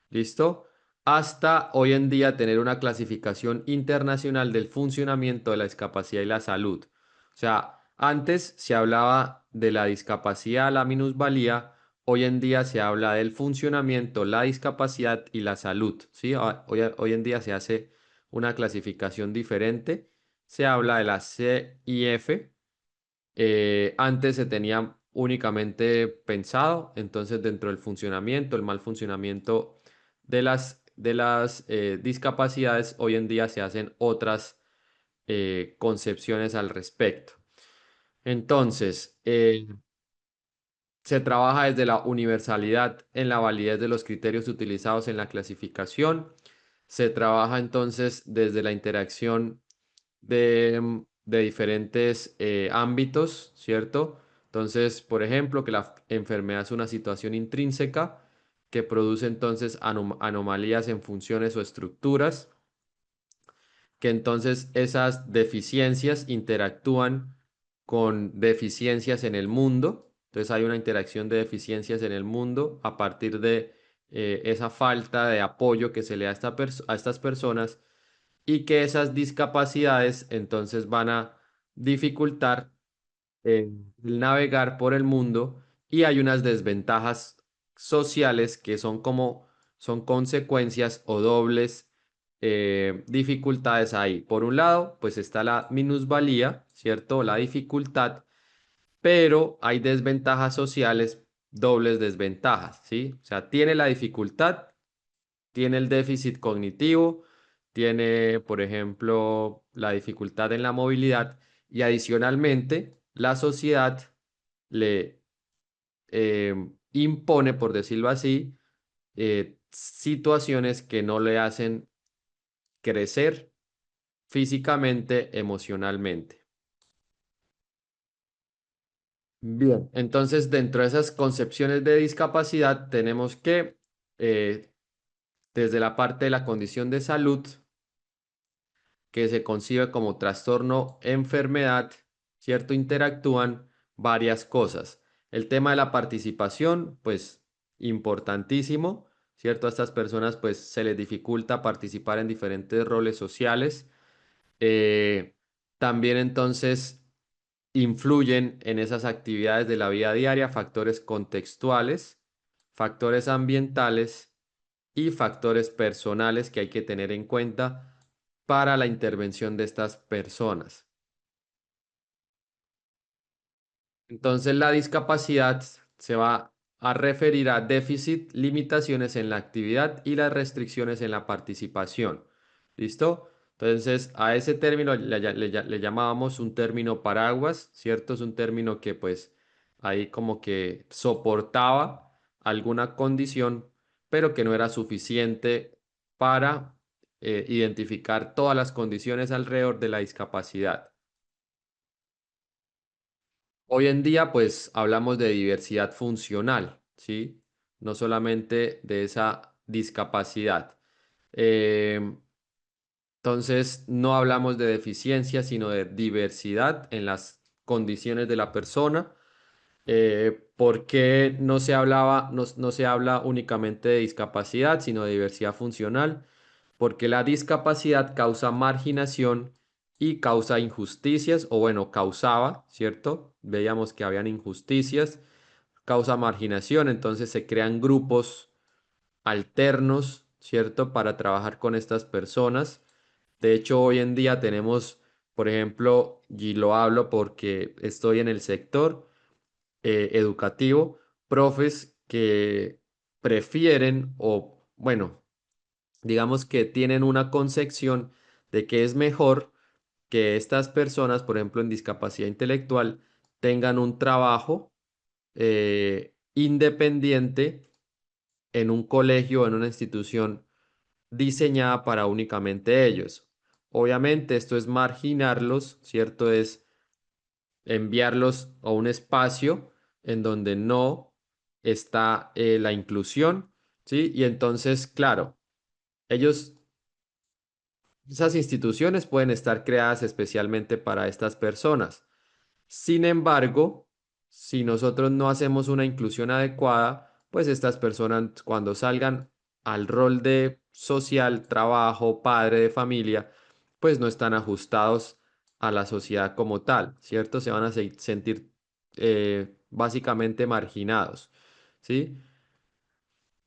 ¿listo? Hasta hoy en día tener una clasificación internacional del funcionamiento de la discapacidad y la salud. O sea, antes se hablaba de la discapacidad, la minusvalía, hoy en día se habla del funcionamiento, la discapacidad y la salud, ¿sí? Hoy en día se hace una clasificación diferente, se habla de la CIF, antes se tenía únicamente pensado, entonces dentro del funcionamiento, el mal funcionamiento de las discapacidades, hoy en día se hacen otras concepciones al respecto. Entonces, se trabaja desde la universalidad en la validez de los criterios utilizados en la clasificación. Se trabaja entonces desde la interacción de diferentes ámbitos, ¿cierto? Entonces, por ejemplo, que la enfermedad es una situación intrínseca que produce entonces anomalías en funciones o estructuras, que entonces esas deficiencias interactúan con deficiencias en el mundo. Entonces hay una interacción de deficiencias en el mundo a partir de esa falta de apoyo que se le da a estas personas y que esas discapacidades entonces van a dificultar el navegar por el mundo y hay unas desventajas sociales que son consecuencias o dobles dificultades ahí. Por un lado, pues está la minusvalía, ¿cierto? La dificultad, pero hay desventajas sociales, dobles desventajas, ¿sí? O sea, tiene la dificultad, tiene el déficit cognitivo, tiene, por ejemplo, la dificultad en la movilidad y adicionalmente la sociedad le impone, por decirlo así, situaciones que no le hacen crecer físicamente, emocionalmente. Bien, entonces dentro de esas concepciones de discapacidad tenemos que, desde la parte de la condición de salud, que se concibe como trastorno, enfermedad, ¿cierto? Interactúan varias cosas. El tema de la participación, pues importantísimo, ¿cierto? A estas personas pues se les dificulta participar en diferentes roles sociales. Eh, También entonces influyen en esas actividades de la vida diaria factores contextuales, factores ambientales y factores personales que hay que tener en cuenta para la intervención de estas personas. Entonces, la discapacidad se va a referir a déficit, limitaciones en la actividad y las restricciones en la participación. ¿Listo? Entonces, a ese término le llamábamos un término paraguas, ¿cierto? Es un término que pues ahí como que soportaba alguna condición, pero que no era suficiente para identificar todas las condiciones alrededor de la discapacidad. Hoy en día, pues hablamos de diversidad funcional, ¿sí? No solamente de esa discapacidad. Em, entonces, no hablamos de deficiencia, sino de diversidad en las condiciones de la persona. ¿Por qué no se habla únicamente de discapacidad, sino de diversidad funcional? Porque la discapacidad causa marginación y causa injusticias, o bueno, causaba, ¿cierto? Veíamos que habían injusticias, causa marginación, entonces se crean grupos alternos, ¿cierto? Para trabajar con estas personas. De hecho, hoy en día tenemos, por ejemplo, y lo hablo porque estoy en el sector educativo, profes que prefieren o, bueno, digamos que tienen una concepción de que es mejor que estas personas, por ejemplo, en discapacidad intelectual, tengan un trabajo independiente en un colegio o en una institución diseñada para únicamente ellos. Obviamente esto es marginarlos, ¿cierto? Es enviarlos a un espacio en donde no está la inclusión, ¿sí? Y entonces, claro, ellos, esas instituciones pueden estar creadas especialmente para estas personas. Sin embargo, si nosotros no hacemos una inclusión adecuada, pues estas personas cuando salgan al rol de social, trabajo, padre de familia, pues no están ajustados a la sociedad como tal, ¿cierto? Se van a sentir básicamente marginados, ¿sí?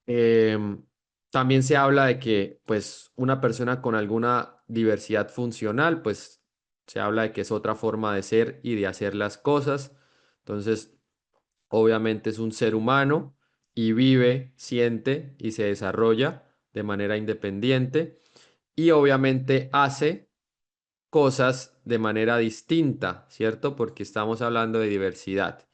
Em, También se habla de que, pues, una persona con alguna diversidad funcional, pues, se habla de que es otra forma de ser y de hacer las cosas. Entonces, obviamente es un ser humano y vive, siente y se desarrolla de manera independiente y obviamente hace cosas de manera distinta, ¿cierto? Porque estamos hablando de diversidad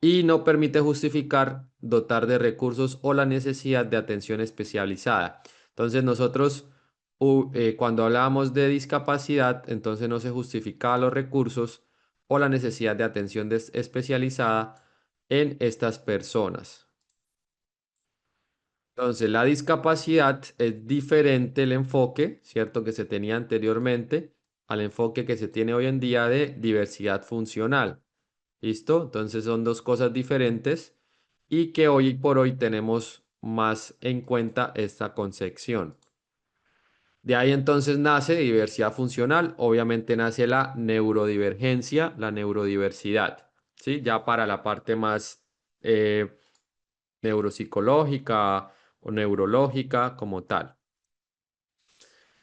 y no permite justificar dotar de recursos o la necesidad de atención especializada. Entonces nosotros, cuando hablábamos de discapacidad, entonces no se justificaba los recursos o la necesidad de atención especializada en estas personas. Entonces, la discapacidad es diferente el enfoque, ¿cierto? Que se tenía anteriormente al enfoque que se tiene hoy en día de diversidad funcional. ¿Listo? Entonces son dos cosas diferentes y que hoy por hoy tenemos más en cuenta esta concepción. De ahí entonces nace diversidad funcional, obviamente nace la neurodivergencia, la neurodiversidad, ¿sí? Ya para la parte más eh, neuropsicológica o neurológica como tal.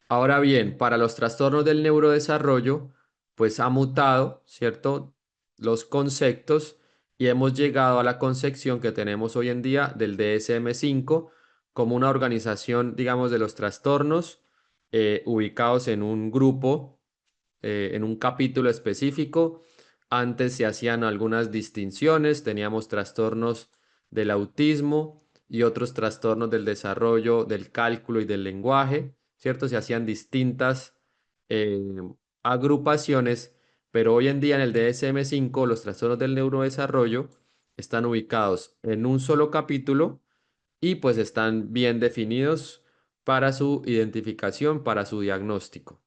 Ahora bien, para los trastornos del neurodesarrollo, pues ha mutado, ¿cierto? Los conceptos y hemos llegado a la concepción que tenemos hoy en día del DSM-5 como una organización, digamos, de los trastornos ubicados en un grupo, en un capítulo específico. Antes se hacían algunas distinciones, teníamos trastornos del autismo y otros trastornos del desarrollo, del cálculo y del lenguaje, ¿cierto? Se hacían distintas eh, agrupaciones, pero hoy en día en el DSM-5 los trastornos del neurodesarrollo están ubicados en un solo capítulo y pues están bien definidos para su identificación, para su diagnóstico.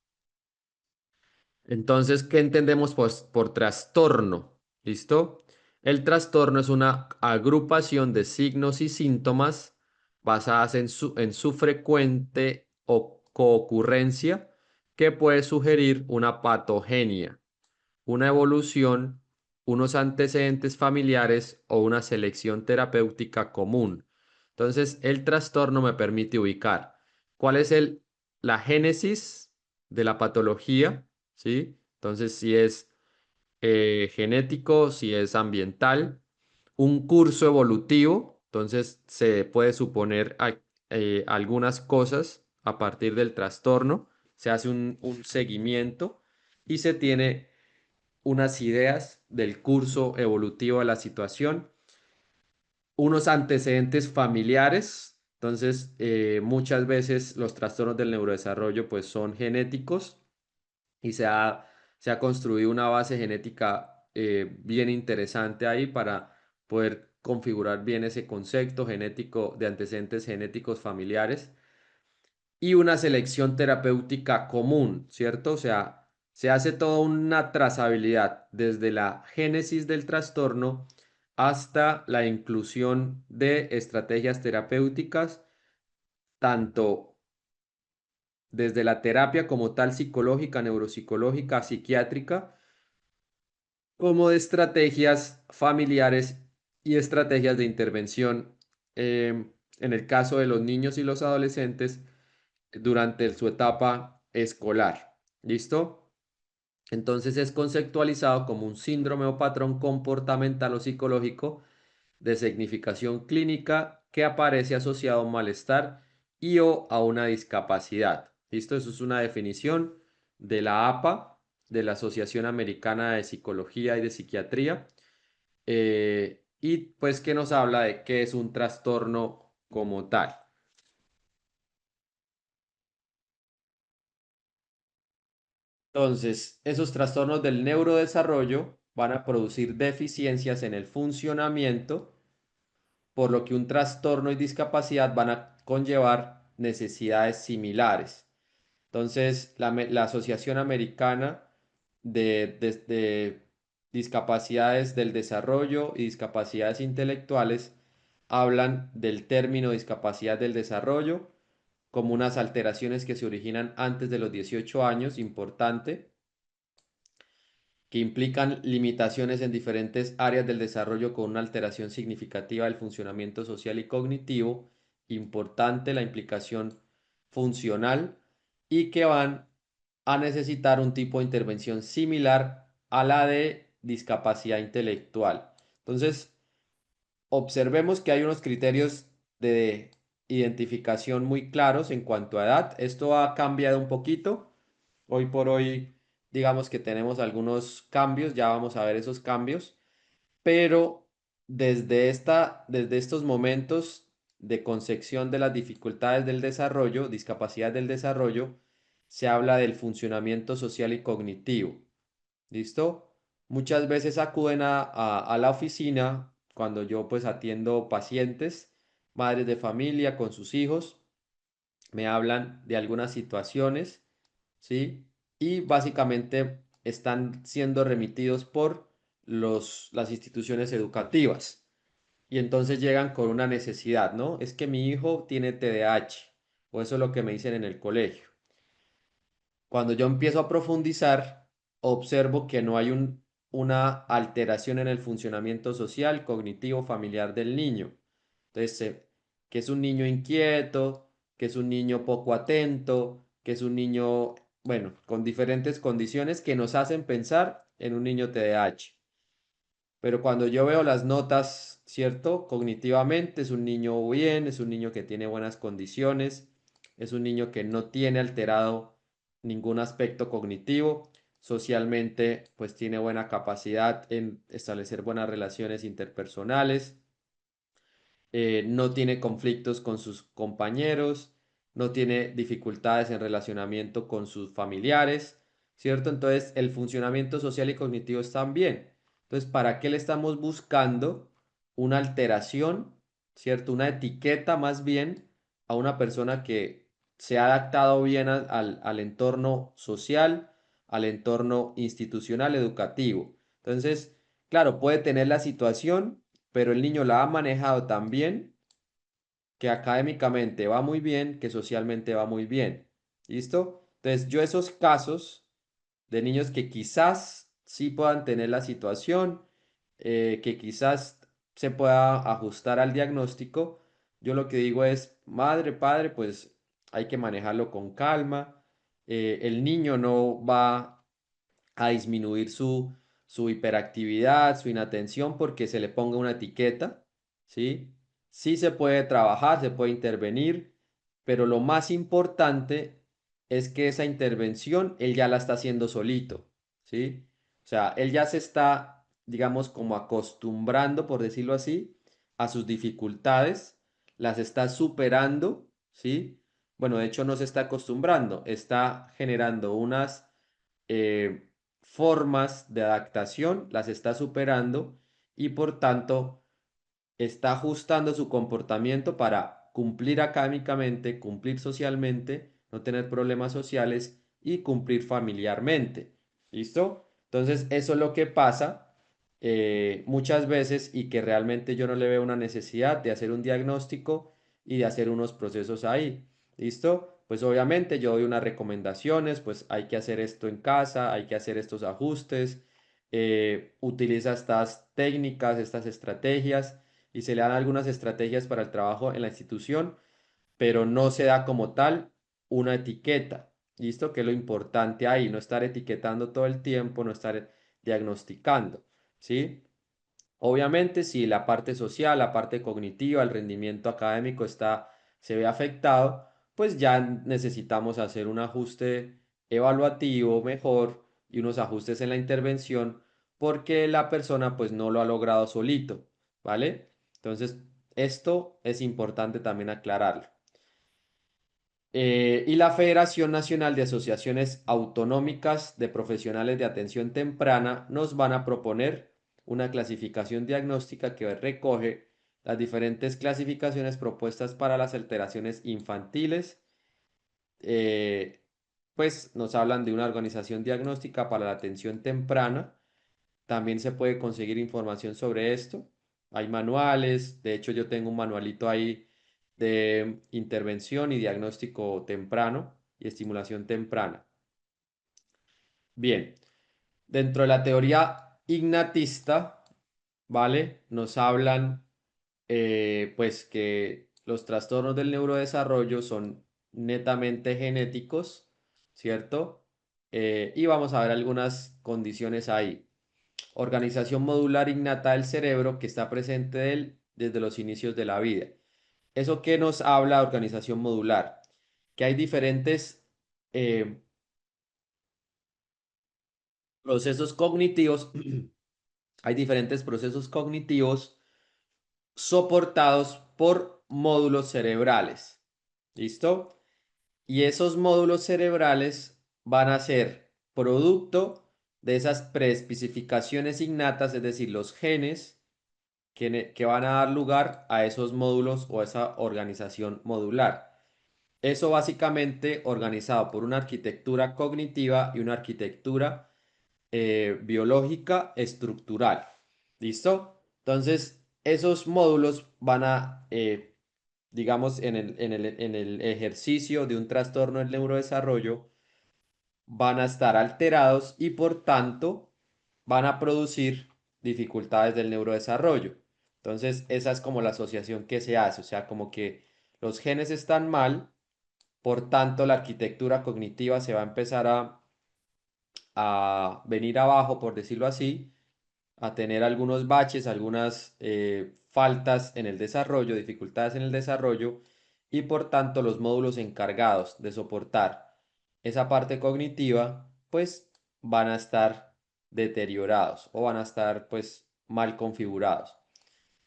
Entonces, ¿qué entendemos por trastorno? ¿Listo? El trastorno es una agrupación de signos y síntomas basadas en su frecuente o coocurrencia que puede sugerir una patogenia, una evolución, unos antecedentes familiares o una selección terapéutica común. Entonces, el trastorno me permite ubicar cuál es la génesis de la patología, ¿sí? Entonces, si es genético, si es ambiental, un curso evolutivo, entonces se puede suponer algunas cosas a partir del trastorno, se hace un seguimiento y se tiene unas ideas del curso evolutivo de la situación, unos antecedentes familiares. Entonces, muchas veces los trastornos del neurodesarrollo pues son genéticos y se ha construido una base genética bien interesante ahí para poder configurar bien ese concepto genético de antecedentes genéticos familiares y una selección terapéutica común, ¿cierto? O sea, se hace toda una trazabilidad desde la génesis del trastorno hasta la inclusión de estrategias terapéuticas, tanto desde la terapia como tal psicológica, neuropsicológica, psiquiátrica, como de estrategias familiares y estrategias de intervención en el caso de los niños y los adolescentes durante su etapa escolar. ¿Listo? Entonces es conceptualizado como un síndrome o patrón comportamental o psicológico de significación clínica que aparece asociado a un malestar y o a una discapacidad. ¿Listo? Eso es una definición de la APA, de la Asociación Americana de Psicología y de Psiquiatría, y pues que nos habla de qué es un trastorno como tal. Entonces, esos trastornos del neurodesarrollo van a producir deficiencias en el funcionamiento, por lo que un trastorno y discapacidad van a conllevar necesidades similares. Entonces, la Asociación Americana de Discapacidades del Desarrollo y Discapacidades Intelectuales hablan del término discapacidad del desarrollo como unas alteraciones que se originan antes de los 18 años, importante, que implican limitaciones en diferentes áreas del desarrollo con una alteración significativa del funcionamiento social y cognitivo, importante la implicación funcional, y que van a necesitar un tipo de intervención similar a la de discapacidad intelectual. Entonces, observemos que hay unos criterios de identificación muy claros en cuanto a edad. Esto ha cambiado un poquito. Hoy por hoy, digamos que tenemos algunos cambios, ya vamos a ver esos cambios, pero desde estos momentos de concepción de las dificultades del desarrollo, discapacidad del desarrollo, se habla del funcionamiento social y cognitivo. ¿Listo? Muchas veces acuden a la oficina cuando yo pues atiendo pacientes, madres de familia con sus hijos, me hablan de algunas situaciones, ¿sí? Y básicamente están siendo remitidos por las instituciones educativas. Y entonces llegan con una necesidad, ¿no? Es que mi hijo tiene TDAH, o eso es lo que me dicen en el colegio. Cuando yo empiezo a profundizar, observo que no hay una alteración en el funcionamiento social, cognitivo, familiar del niño. Entonces, que es un niño inquieto, que es un niño poco atento, que es un niño, bueno, con diferentes condiciones que nos hacen pensar en un niño TDAH. Pero cuando yo veo las notas, ¿cierto? Cognitivamente es un niño bien, es un niño que tiene buenas condiciones, es un niño que no tiene alterado ningún aspecto cognitivo, socialmente pues tiene buena capacidad en establecer buenas relaciones interpersonales, no tiene conflictos con sus compañeros, no tiene dificultades en relacionamiento con sus familiares, ¿cierto? Entonces, el funcionamiento social y cognitivo están bien. Entonces, ¿para qué le estamos buscando una alteración, ¿cierto? Una etiqueta más bien a una persona que se ha adaptado bien al entorno social, al entorno institucional, educativo? Entonces, claro, puede tener la situación, pero el niño la ha manejado tan bien que académicamente va muy bien, que socialmente va muy bien. ¿Listo? Entonces, yo esos casos de niños que quizás sí puedan tener la situación, que quizás se pueda ajustar al diagnóstico, yo lo que digo es, madre, padre, pues hay que manejarlo con calma. El niño no va a disminuir su hiperactividad, su inatención porque se le ponga una etiqueta, ¿sí? Sí se puede trabajar, se puede intervenir, pero lo más importante es que esa intervención él ya la está haciendo solito, ¿sí? O sea, él ya se está, digamos, como acostumbrando, por decirlo así, a sus dificultades, las está superando, ¿sí? Bueno, de hecho no se está acostumbrando, está generando unas eh, formas de adaptación, las está superando y por tanto está ajustando su comportamiento para cumplir académicamente, cumplir socialmente, no tener problemas sociales y cumplir familiarmente. ¿Listo? Entonces, eso es lo que pasa muchas veces y que realmente yo no le veo una necesidad de hacer un diagnóstico y de hacer unos procesos ahí. ¿Listo? Pues obviamente yo doy unas recomendaciones, pues hay que hacer esto en casa, hay que hacer estos ajustes, utiliza estas técnicas, estas estrategias y se le dan algunas estrategias para el trabajo en la institución, pero no se da como tal una etiqueta. ¿Listo? Que es lo importante ahí, no estar etiquetando todo el tiempo, no estar diagnosticando, ¿sí? Obviamente, si la parte social, la parte cognitiva, el rendimiento académico está se ve afectado, pues ya necesitamos hacer un ajuste evaluativo mejor y unos ajustes en la intervención porque la persona pues no lo ha logrado solito, ¿vale? Entonces, esto es importante también aclararlo. Y la Federación Nacional de Asociaciones Autonómicas de Profesionales de Atención Temprana nos van a proponer una clasificación diagnóstica que recoge las diferentes clasificaciones propuestas para las alteraciones infantiles. Eh, pues nos hablan de una organización diagnóstica para la atención temprana. También se puede conseguir información sobre esto. Hay manuales, de hecho yo tengo un manualito ahí de intervención y diagnóstico temprano y estimulación temprana. Bien, dentro de la teoría ignatista, ¿vale? Nos hablan pues que los trastornos del neurodesarrollo son netamente genéticos, ¿cierto? Y vamos a ver algunas condiciones ahí. Organización modular innata del cerebro que está presente desde los inicios de la vida. ¿Eso qué nos habla de organización modular? Que hay diferentes eh, procesos cognitivos, hay diferentes procesos cognitivos soportados por módulos cerebrales. ¿Listo? Y esos módulos cerebrales van a ser producto de esas preespecificaciones innatas, es decir, los genes que van a dar lugar a esos módulos o esa organización modular. Eso básicamente organizado por una arquitectura cognitiva y una arquitectura biológica estructural. ¿Listo? Entonces, esos módulos van a, digamos, en el ejercicio de un trastorno del neurodesarrollo, van a estar alterados y por tanto van a producir dificultades del neurodesarrollo. Entonces, esa es como la asociación que se hace, o sea, como que los genes están mal, por tanto la arquitectura cognitiva se va a empezar a venir abajo, por decirlo así, a tener algunos baches, algunas faltas en el desarrollo, dificultades en el desarrollo, y por tanto los módulos encargados de soportar esa parte cognitiva, pues van a estar deteriorados o van a estar pues mal configurados.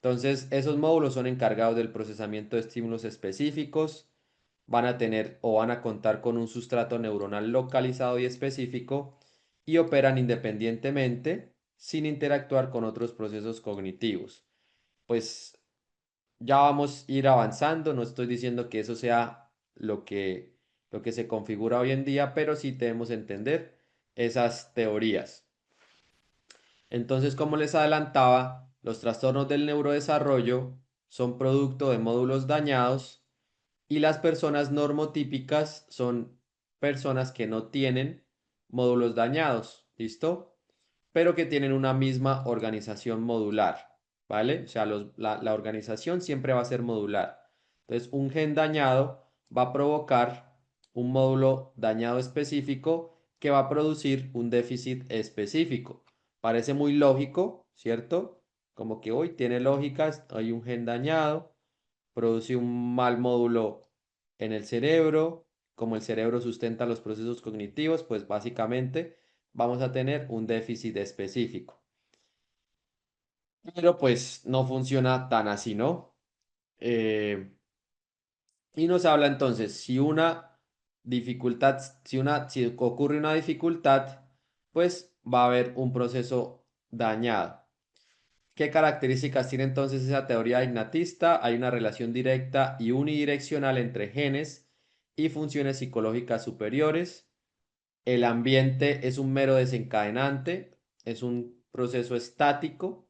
Entonces, esos módulos son encargados del procesamiento de estímulos específicos, van a tener o van a contar con un sustrato neuronal localizado y específico y operan independientemente sin interactuar con otros procesos cognitivos. Pues ya vamos a ir avanzando, no estoy diciendo que eso sea lo que se configura hoy en día, pero sí debemos entender esas teorías. Entonces, como les adelantaba, los trastornos del neurodesarrollo son producto de módulos dañados y las personas normotípicas son personas que no tienen módulos dañados, ¿listo? Pero que tienen una misma organización modular, ¿vale? O sea, la organización siempre va a ser modular. Entonces, un gen dañado va a provocar un módulo dañado específico que va a producir un déficit específico. Parece muy lógico, ¿cierto? Como que hoy tiene lógica, hay un gen dañado, produce un mal módulo en el cerebro, como el cerebro sustenta los procesos cognitivos, pues básicamente vamos a tener un déficit específico. Pero pues no funciona tan así, ¿no? Eh, y nos habla entonces, si una dificultad, si ocurre una dificultad, pues va a haber un proceso dañado. ¿Qué características tiene entonces esa teoría ignatista? Hay una relación directa y unidireccional entre genes y funciones psicológicas superiores. El ambiente es un mero desencadenante, es un proceso estático,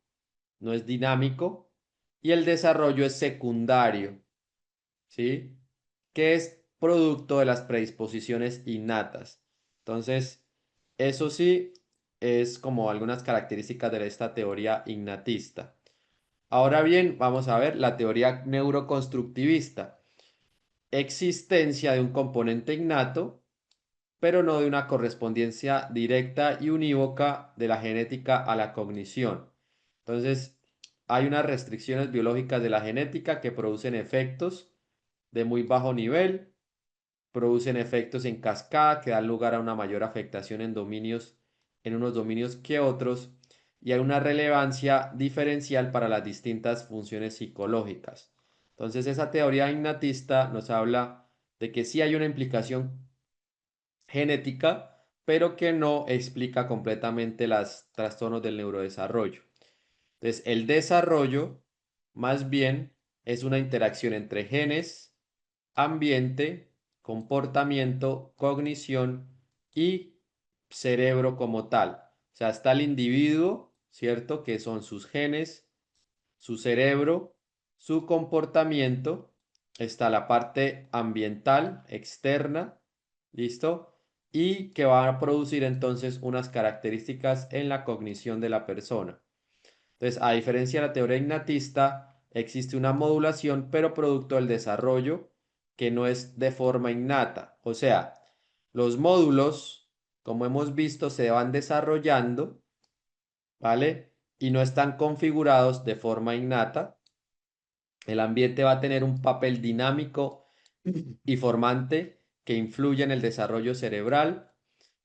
no es dinámico. Y el desarrollo es secundario, ¿sí? Que es producto de las predisposiciones innatas. Entonces, eso sí es como algunas características de esta teoría ignatista. Ahora bien, vamos a ver la teoría neuroconstructivista. Existencia de un componente innato, pero no de una correspondencia directa y unívoca de la genética a la cognición. Entonces, hay unas restricciones biológicas de la genética que producen efectos de muy bajo nivel, producen efectos en cascada que dan lugar a una mayor afectación en unos dominios que otros, y hay una relevancia diferencial para las distintas funciones psicológicas. Entonces, esa teoría innatista nos habla de que sí hay una implicación genética, pero que no explica completamente los trastornos del neurodesarrollo. Entonces, el desarrollo más bien es una interacción entre genes, ambiente, comportamiento, cognición y cerebro como tal. O sea, está el individuo, ¿cierto? Que son sus genes, su cerebro, su comportamiento. Está la parte ambiental, externa, ¿listo? Y que va a producir entonces unas características en la cognición de la persona. Entonces, a diferencia de la teoría innatista, existe una modulación, pero producto del desarrollo, que no es de forma innata. O sea, los módulos, como hemos visto, se van desarrollando, ¿vale? Y no están configurados de forma innata. El ambiente va a tener un papel dinámico y formante que influye en el desarrollo cerebral,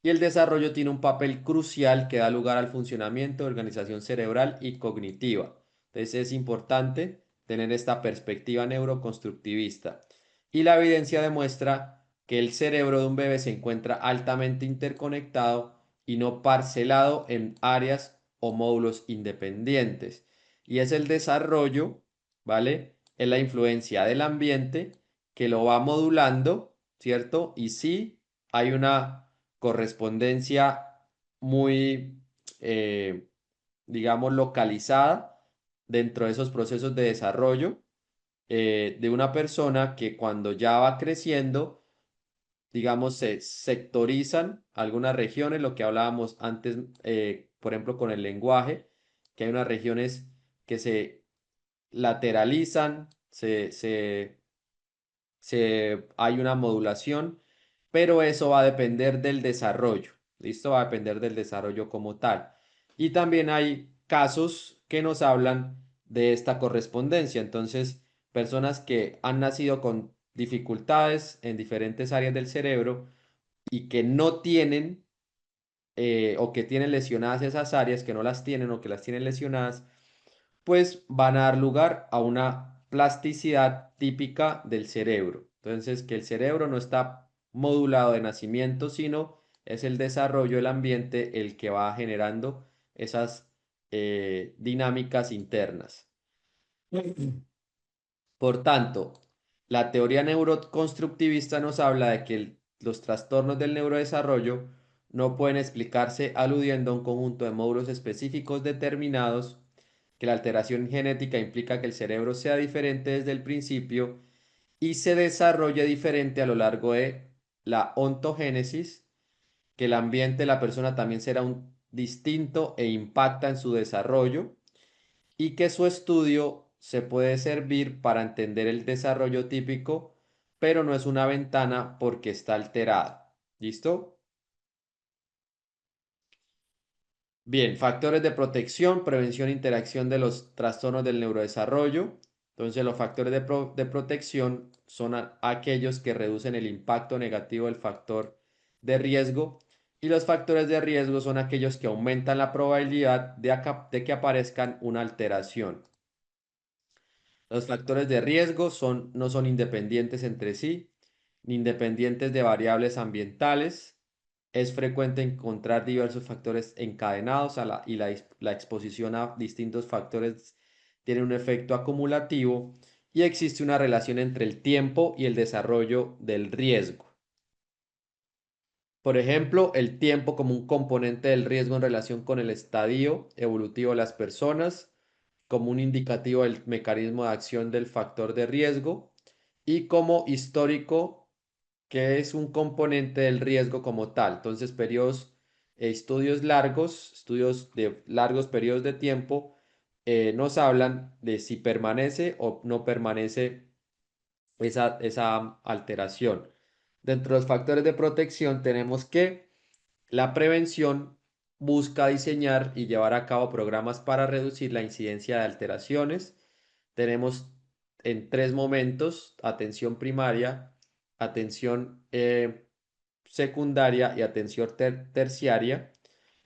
y el desarrollo tiene un papel crucial que da lugar al funcionamiento de organización cerebral y cognitiva. Entonces es importante tener esta perspectiva neuroconstructivista. Y la evidencia demuestra que el cerebro de un bebé se encuentra altamente interconectado y no parcelado en áreas o módulos independientes. Y es el desarrollo, ¿vale? Es la influencia del ambiente que lo va modulando, ¿cierto? Y sí hay una correspondencia muy, eh, digamos, localizada dentro de esos procesos de desarrollo de una persona que cuando ya va creciendo, digamos, se sectorizan algunas regiones, lo que hablábamos antes, por ejemplo, con el lenguaje, que hay unas regiones que se lateralizan, hay una modulación, pero eso va a depender del desarrollo, ¿listo? Va a depender del desarrollo como tal. Y también hay casos que nos hablan de esta correspondencia. Entonces, personas que han nacido con dificultades en diferentes áreas del cerebro y que no tienen o que tienen lesionadas esas áreas, que no las tienen o que las tienen lesionadas, pues van a dar lugar a una plasticidad típica del cerebro. Entonces, que el cerebro no está modulado de nacimiento, sino es el desarrollo del ambiente el que va generando esas dinámicas internas. Por tanto, la teoría neuroconstructivista nos habla de que los trastornos del neurodesarrollo no pueden explicarse aludiendo a un conjunto de módulos específicos determinados, que la alteración genética implica que el cerebro sea diferente desde el principio y se desarrolle diferente a lo largo de la ontogénesis, que el ambiente de la persona también será un distinto e impacta en su desarrollo, y que su estudio se puede servir para entender el desarrollo típico, pero no es una ventana porque está alterada. ¿Listo? Bien, factores de protección, prevención e interacción de los trastornos del neurodesarrollo. Entonces, los factores de protección son aquellos que reducen el impacto negativo del factor de riesgo, y los factores de riesgo son aquellos que aumentan la probabilidad de que aparezcan una alteración. Los factores de riesgo no son independientes entre sí, ni independientes de variables ambientales. Es frecuente encontrar diversos factores encadenados la exposición a distintos factores tiene un efecto acumulativo, y existe una relación entre el tiempo y el desarrollo del riesgo. Por ejemplo, el tiempo como un componente del riesgo en relación con el estadio evolutivo de las personas, como un indicativo del mecanismo de acción del factor de riesgo, y como histórico, que es un componente del riesgo como tal. Entonces, estudios largos, estudios de largos periodos de tiempo, nos hablan de si permanece o no permanece esa alteración. Dentro de los factores de protección tenemos que la prevención busca diseñar y llevar a cabo programas para reducir la incidencia de alteraciones. Tenemos en tres momentos: atención primaria, atención secundaria y atención terciaria.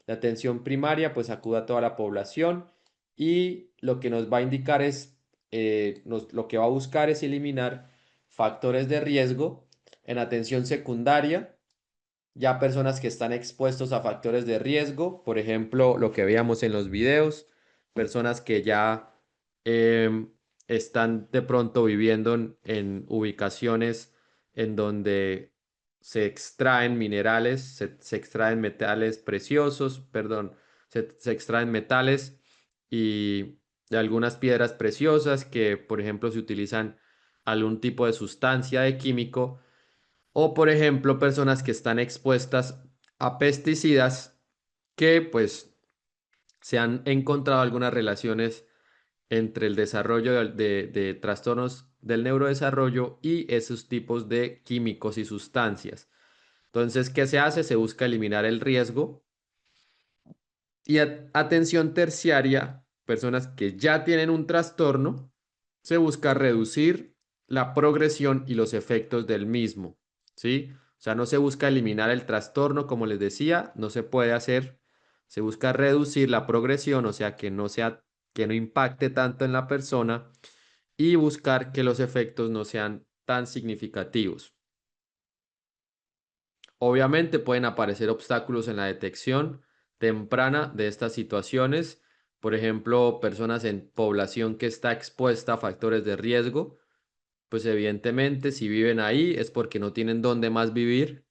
La atención primaria pues acude a toda la población y lo que nos va a indicar es, lo que va a buscar es eliminar factores de riesgo. En atención secundaria, ya personas que están expuestos a factores de riesgo, por ejemplo, lo que veíamos en los videos, personas que ya están de pronto viviendo en ubicaciones en donde se extraen minerales, se extraen metales preciosos, perdón, se extraen metales y de algunas piedras preciosas que, por ejemplo, se utilizan algún tipo de sustancia de químico, o por ejemplo personas que están expuestas a pesticidas que pues se han encontrado algunas relaciones entre el desarrollo de trastornos del neurodesarrollo y esos tipos de químicos y sustancias. Entonces, ¿qué se hace? Se busca eliminar el riesgo. Y atención terciaria, personas que ya tienen un trastorno, se busca reducir la progresión y los efectos del mismo, ¿sí? O sea, no se busca eliminar el trastorno, como les decía, no se puede hacer. Se busca reducir la progresión, o sea, que no impacte tanto en la persona y buscar que los efectos no sean tan significativos. Obviamente pueden aparecer obstáculos en la detección temprana de estas situaciones, por ejemplo, personas en población que está expuesta a factores de riesgo, pues evidentemente si viven ahí es porque no tienen dónde más vivir,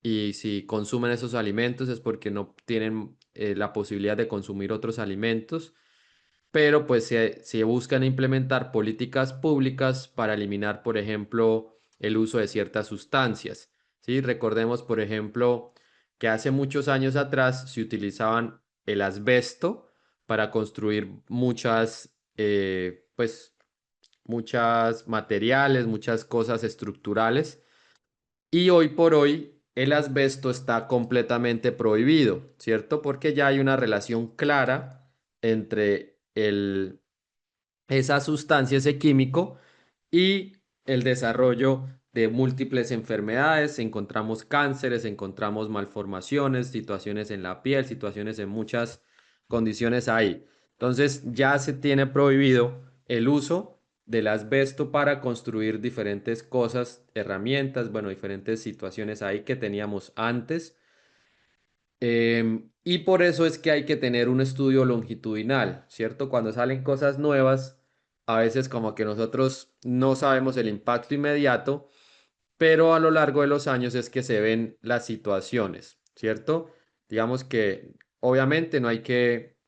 y si consumen esos alimentos es porque no tienen la posibilidad de consumir otros alimentos, pero pues se buscan implementar políticas públicas para eliminar, por ejemplo, el uso de ciertas sustancias, ¿sí? Recordemos, por ejemplo, que hace muchos años atrás se utilizaban el asbesto para construir pues, muchas materiales, muchas cosas estructurales, y hoy por hoy el asbesto está completamente prohibido, ¿cierto? Porque ya hay una relación clara entre esa sustancia, ese químico, y el desarrollo de múltiples enfermedades. Encontramos cánceres, encontramos malformaciones, situaciones en la piel, situaciones en muchas condiciones ahí. Entonces ya se tiene prohibido el uso del asbesto para construir diferentes cosas, herramientas, bueno, diferentes situaciones ahí que teníamos antes. Y por eso es que hay que tener un estudio longitudinal, ¿cierto? Cuando salen cosas nuevas, a veces como que nosotros no sabemos el impacto inmediato, pero a lo largo de los años es que se ven las situaciones, ¿cierto? Digamos que obviamente no hay que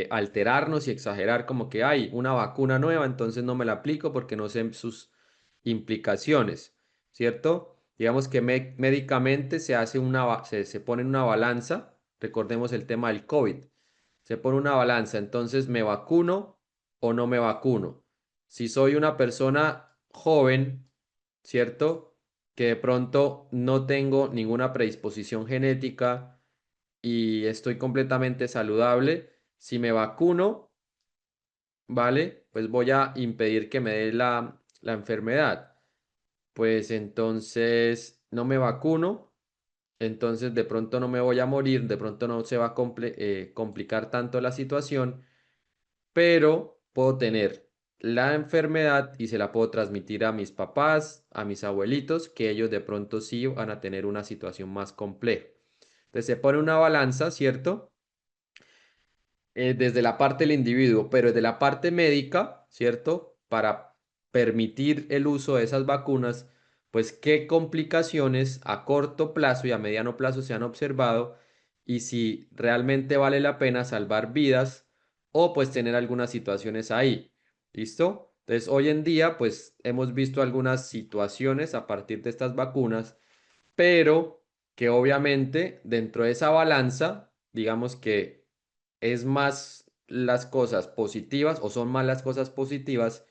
alterarnos y exagerar como que hay una vacuna nueva, entonces no me la aplico porque no sé sus implicaciones, ¿cierto? Digamos que médicamente se hace se pone en una balanza, recordemos el tema del COVID, se pone una balanza, entonces me vacuno o no me vacuno. Si soy una persona joven, ¿cierto? Que de pronto no tengo ninguna predisposición genética y estoy completamente saludable, si me vacuno, ¿vale? Pues voy a impedir que me dé la enfermedad. Pues entonces no me vacuno, entonces de pronto no me voy a morir, de pronto no se va a complicar tanto la situación, pero puedo tener la enfermedad y se la puedo transmitir a mis papás, a mis abuelitos, que ellos de pronto sí van a tener una situación más compleja. Entonces se pone una balanza, ¿cierto? Desde la parte del individuo, pero desde la parte médica, ¿cierto? Para permitir el uso de esas vacunas, pues qué complicaciones a corto plazo y a mediano plazo se han observado y si realmente vale la pena salvar vidas o pues tener algunas situaciones ahí. ¿Listo? Entonces, hoy en día, pues hemos visto algunas situaciones a partir de estas vacunas, pero que obviamente dentro de esa balanza, digamos que es más las cosas positivas o son más las cosas positivas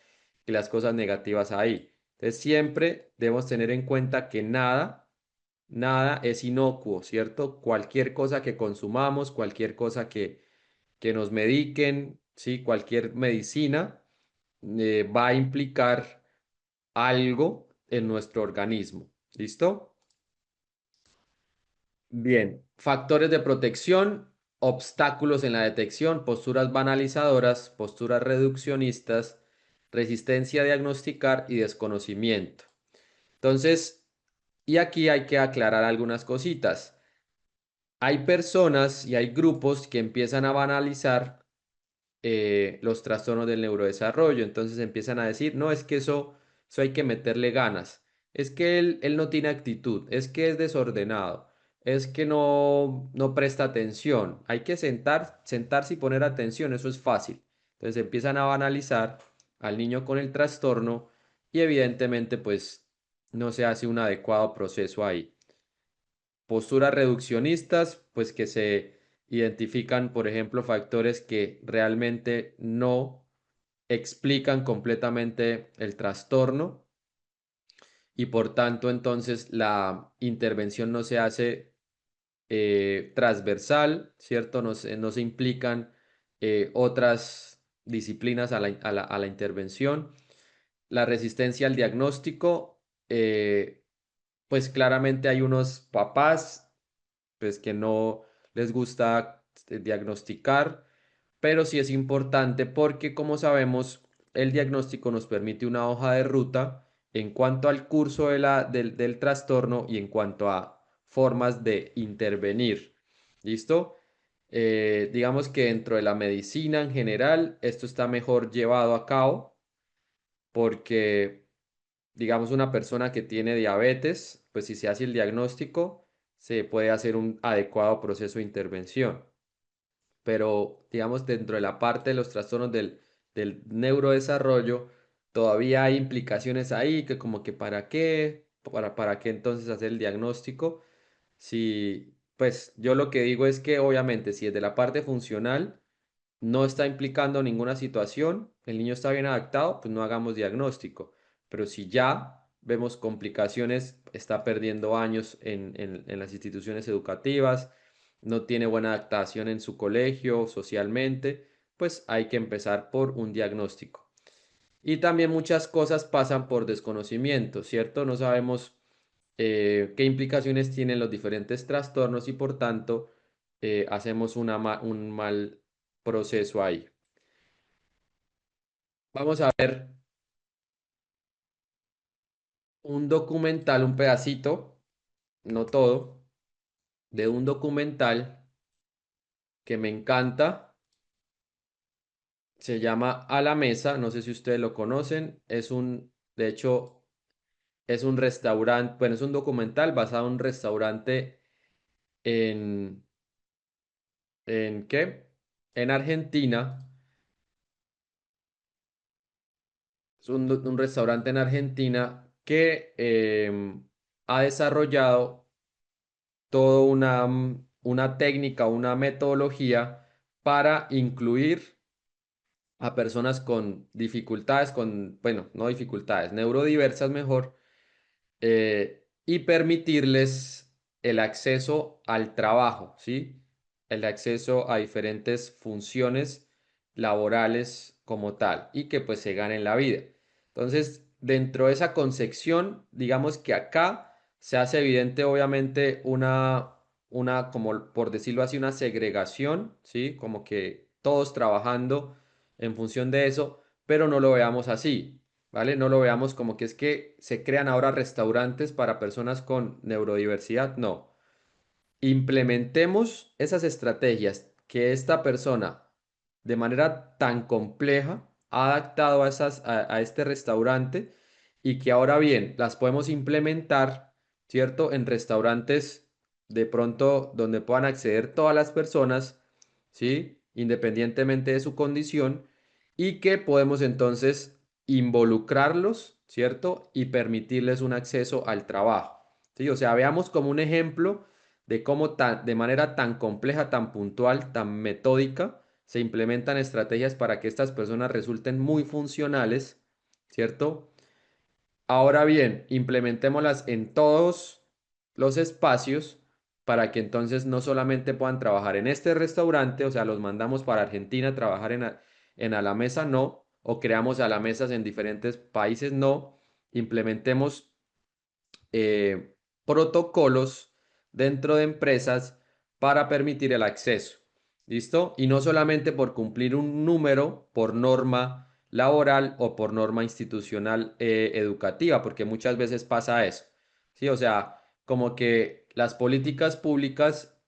que las cosas negativas ahí. Entonces siempre debemos tener en cuenta que nada es inocuo, ¿cierto? Cualquier cosa que consumamos, cualquier cosa que nos mediquen, ¿sí? Cualquier medicina va a implicar algo en nuestro organismo. ¿Listo? Bien, factores de protección, obstáculos en la detección, posturas banalizadoras, posturas reduccionistas, resistencia a diagnosticar y desconocimiento. Entonces, y aquí hay que aclarar algunas cositas. Hay personas y hay grupos que empiezan a banalizar los trastornos del neurodesarrollo. Entonces empiezan a decir, no, es que eso hay que meterle ganas. Es que él no tiene actitud, es que es desordenado, es que no presta atención. Hay que sentarse y poner atención, eso es fácil. Entonces empiezan a banalizar al niño con el trastorno y evidentemente pues no se hace un adecuado proceso ahí. Posturas reduccionistas, pues que se identifican, por ejemplo, factores que realmente no explican completamente el trastorno y por tanto entonces la intervención no se hace transversal, ¿cierto? No se implican otras disciplinas a la intervención. La resistencia al diagnóstico, pues claramente hay unos papás pues que no les gusta diagnosticar, pero sí es importante porque como sabemos, el diagnóstico nos permite una hoja de ruta en cuanto al curso del trastorno y en cuanto a formas de intervenir. ¿Listo? Digamos que dentro de la medicina en general, esto está mejor llevado a cabo porque, digamos, una persona que tiene diabetes, pues si se hace el diagnóstico, se puede hacer un adecuado proceso de intervención. Pero, digamos, dentro de la parte de los trastornos del neurodesarrollo, todavía hay implicaciones ahí que como que para qué, para qué entonces hacer el diagnóstico. Si, pues yo lo que digo es que obviamente si es de la parte funcional, no está implicando ninguna situación, el niño está bien adaptado, pues no hagamos diagnóstico. Pero si ya vemos complicaciones, está perdiendo años en las instituciones educativas, no tiene buena adaptación en su colegio, socialmente, pues hay que empezar por un diagnóstico. Y también muchas cosas pasan por desconocimiento, ¿cierto? No sabemos qué implicaciones tienen los diferentes trastornos y por tanto hacemos un mal proceso ahí. Vamos a ver un documental, un pedacito, no todo, de un documental que me encanta. Se llama A la Mesa, no sé si ustedes lo conocen. De hecho, es un restaurante, bueno, es un documental basado en un restaurante en, ¿en qué? En Argentina. Es un restaurante en Argentina que ha desarrollado toda una técnica, una metodología para incluir a personas con dificultades, bueno, no dificultades, neurodiversas mejor, y permitirles el acceso al trabajo, ¿sí? El acceso a diferentes funciones laborales como tal y que pues se ganen la vida. Entonces, dentro de esa concepción, digamos que acá se hace evidente obviamente como por decirlo así, una segregación, ¿sí? Como que todos trabajando en función de eso, pero no lo veamos así. ¿Vale? No lo veamos como que es que se crean ahora restaurantes para personas con neurodiversidad. No. Implementemos esas estrategias que esta persona de manera tan compleja ha adaptado a este restaurante y que ahora bien las podemos implementar, ¿cierto? En restaurantes de pronto donde puedan acceder todas las personas, ¿sí? Independientemente de su condición y que podemos entonces involucrarlos, ¿cierto? Y permitirles un acceso al trabajo, ¿sí? O sea, veamos como un ejemplo de cómo de manera tan compleja, tan puntual, tan metódica, se implementan estrategias para que estas personas resulten muy funcionales, ¿cierto? Ahora bien, implementémoslas en todos los espacios para que entonces no solamente puedan trabajar en este restaurante, o sea, los mandamos para Argentina a trabajar en A la Mesa, no, o creamos alamesas en diferentes países, no, implementemos protocolos dentro de empresas para permitir el acceso. ¿Listo? Y no solamente por cumplir un número por norma laboral o por norma institucional educativa, porque muchas veces pasa eso. ¿Sí? O sea, como que las políticas públicas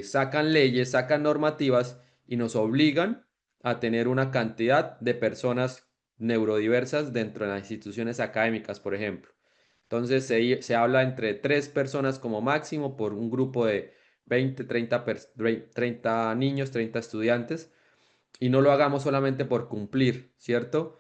sacan leyes, sacan normativas y nos obligan a tener una cantidad de personas neurodiversas dentro de las instituciones académicas, por ejemplo. Entonces se habla entre 3 personas como máximo por un grupo de 20, 30 niños, 30 estudiantes, y no lo hagamos solamente por cumplir, ¿cierto?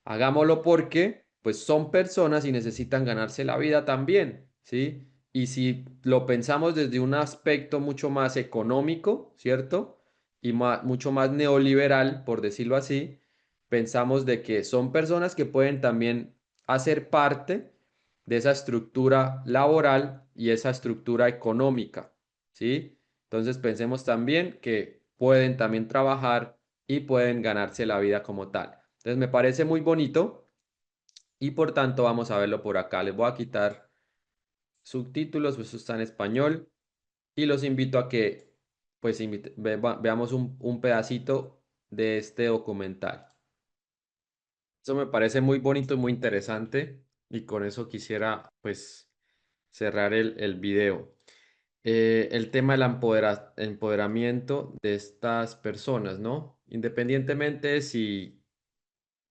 Hagámoslo porque pues son personas y necesitan ganarse la vida también, ¿sí? Y si lo pensamos desde un aspecto mucho más económico, ¿cierto? Y mucho más neoliberal, por decirlo así, pensamos de que son personas que pueden también hacer parte de esa estructura laboral y esa estructura económica, ¿sí? Entonces pensemos también que pueden también trabajar y pueden ganarse la vida como tal. Entonces me parece muy bonito y por tanto vamos a verlo por acá. Les voy a quitar subtítulos, eso está en español y los invito a que pues veamos un pedacito de este documental. Eso me parece muy bonito y muy interesante y con eso quisiera pues cerrar el video. El tema del empoderamiento de estas personas, ¿no? Independientemente si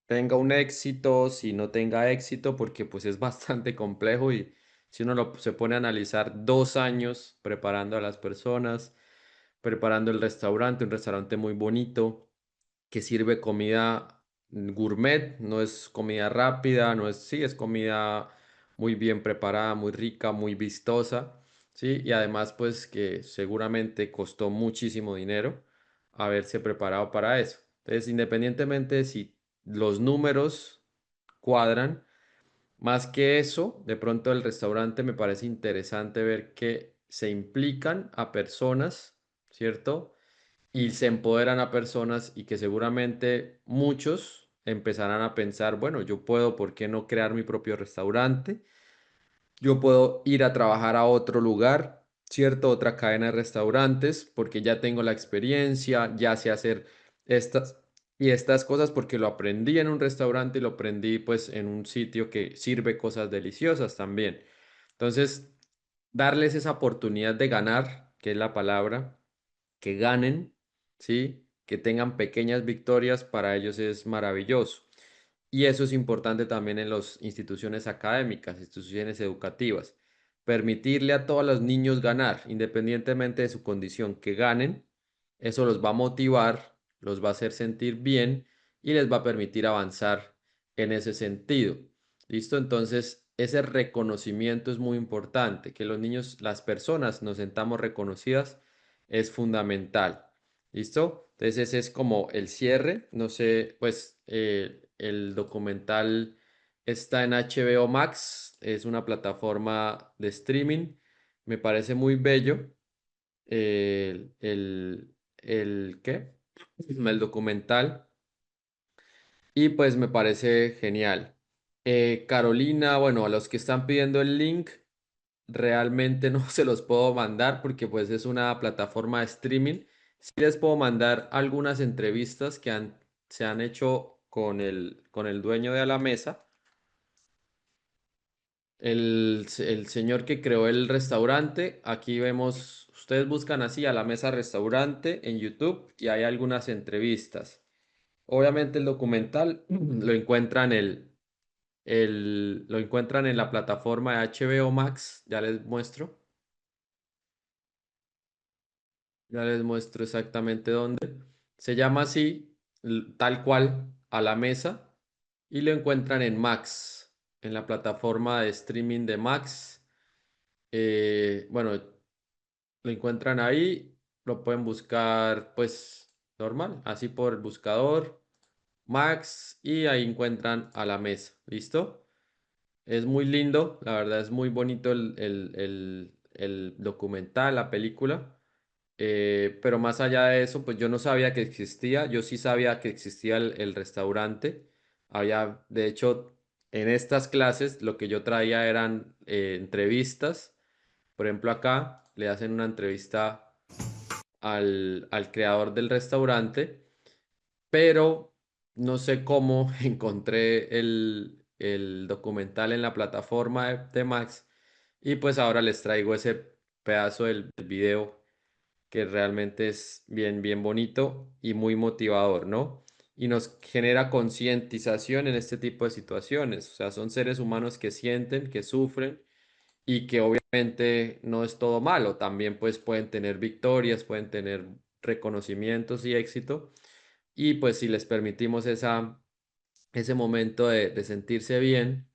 tenga un éxito, si no tenga éxito, porque pues es bastante complejo y si uno se pone a analizar 2 años preparando a las personas, preparando el restaurante, un restaurante muy bonito que sirve comida gourmet, no es comida rápida, no es, sí, es comida muy bien preparada, muy rica, muy vistosa, sí, y además pues que seguramente costó muchísimo dinero haberse preparado para eso. Entonces, independientemente de si los números cuadran, más que eso, de pronto el restaurante me parece interesante ver que se implican a personas, ¿cierto? Y se empoderan a personas y que seguramente muchos empezarán a pensar, bueno, yo puedo, ¿por qué no crear mi propio restaurante? Yo puedo ir a trabajar a otro lugar, ¿cierto? Otra cadena de restaurantes, porque ya tengo la experiencia, ya sé hacer estas y estas cosas porque lo aprendí en un restaurante y lo aprendí pues en un sitio que sirve cosas deliciosas también. Entonces, darles esa oportunidad de ganar, que es la palabra, que ganen, ¿sí? Que tengan pequeñas victorias, para ellos es maravilloso. Y eso es importante también en las instituciones académicas, instituciones educativas. Permitirle a todos los niños ganar, independientemente de su condición, que ganen, eso los va a motivar, los va a hacer sentir bien y les va a permitir avanzar en ese sentido. ¿Listo? Entonces, ese reconocimiento es muy importante, que los niños, las personas nos sentamos reconocidas, es fundamental. ¿Listo? Entonces ese es como el cierre. No sé, pues el documental está en HBO Max, es una plataforma de streaming. Me parece muy bello ¿qué? El documental y pues me parece genial. Carolina, bueno, a los que están pidiendo el link, realmente no se los puedo mandar porque pues es una plataforma de streaming. Sí les puedo mandar algunas entrevistas que se han hecho con el dueño de la mesa, el señor que creó el restaurante. Aquí vemos, ustedes buscan así a la mesa restaurante en YouTube y hay algunas entrevistas. Obviamente el documental lo encuentran lo encuentran en la plataforma de HBO Max, ya les muestro. Ya les muestro exactamente dónde. Se llama así, tal cual, a la mesa, y lo encuentran en Max, en la plataforma de streaming de Max. Bueno, lo encuentran ahí, lo pueden buscar pues normal, así por el buscador, Max, y ahí encuentran a la mesa. ¿Listo? Es muy lindo, la verdad es muy bonito el documental, la película. pero más allá de eso, pues yo no sabía que existía, yo sí sabía que existía el restaurante. Había, de hecho, en estas clases lo que yo traía eran entrevistas. Por ejemplo, acá le hacen una entrevista al creador del restaurante, pero no sé cómo encontré el documental en la plataforma de Max y pues ahora les traigo ese pedazo del video que realmente es bien, bien bonito y muy motivador, ¿no? Y nos genera concientización en este tipo de situaciones. O sea, son seres humanos que sienten, que sufren y que obviamente no es todo malo. También pues pueden tener victorias, pueden tener reconocimientos y éxito. Y pues si les permitimos ese momento de sentirse bien,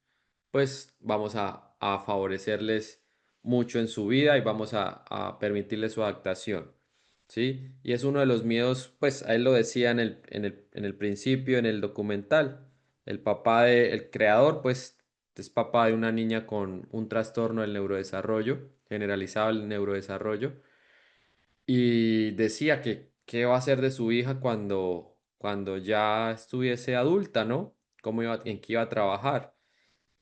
pues vamos a favorecerles mucho en su vida y vamos a permitirles su adaptación, ¿sí? Y es uno de los miedos, pues a él lo decía en el principio, en el documental, el creador, pues es papá de una niña con un trastorno del neurodesarrollo, generalizado el neurodesarrollo, y decía que qué va a hacer de su hija cuando ya estuviese adulta, ¿no? En qué iba a trabajar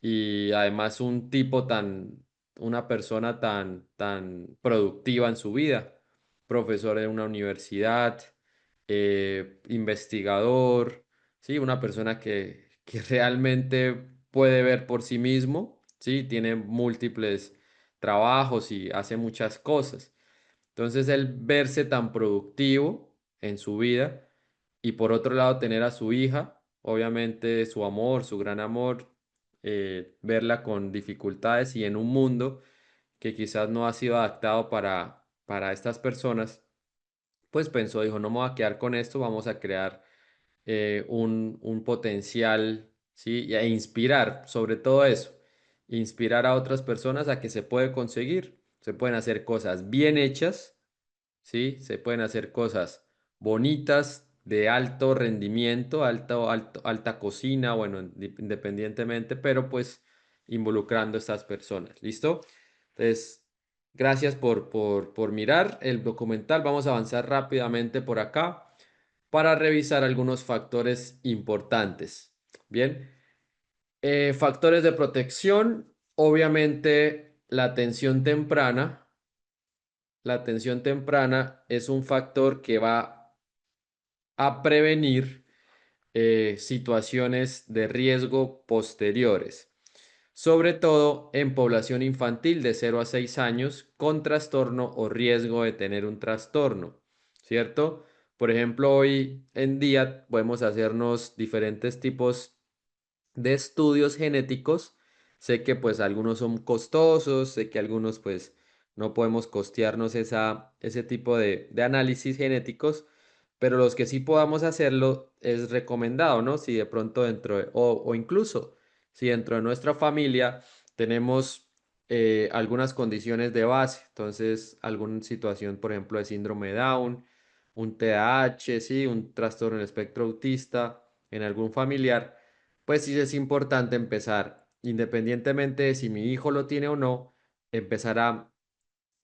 y además una persona tan productiva en su vida, profesor de una universidad, investigador, ¿sí? Una persona que realmente puede ver por sí mismo, ¿sí? Tiene múltiples trabajos y hace muchas cosas. Entonces, el verse tan productivo en su vida y por otro lado tener a su hija, obviamente su amor, su gran amor, verla con dificultades y en un mundo que quizás no ha sido adaptado para estas personas, pues pensó, dijo, no me voy a quedar con esto, vamos a crear un potencial, ¿sí? E inspirar, sobre todo eso, inspirar a otras personas a que se puede conseguir, se pueden hacer cosas bien hechas, ¿sí? Se pueden hacer cosas bonitas, de alto rendimiento, alta cocina, bueno, independientemente, pero pues involucrando a estas personas, ¿listo? Entonces, gracias por mirar el documental. Vamos a avanzar rápidamente por acá para revisar algunos factores importantes. Bien, factores de protección, obviamente la atención temprana. La atención temprana es un factor que va a prevenir situaciones de riesgo posteriores, sobre todo en población infantil de 0 a 6 años con trastorno o riesgo de tener un trastorno, ¿cierto? Por ejemplo, hoy en día podemos hacernos diferentes tipos de estudios genéticos. Sé que pues algunos son costosos, sé que algunos pues no podemos costearnos ese tipo de análisis genéticos, pero los que sí podamos hacerlo es recomendado, ¿no? Si de pronto o incluso si dentro de nuestra familia tenemos algunas condiciones de base, entonces alguna situación, por ejemplo, de síndrome de Down, un TDAH, sí, un trastorno del espectro autista en algún familiar, pues sí es importante empezar, independientemente de si mi hijo lo tiene o no, empezar a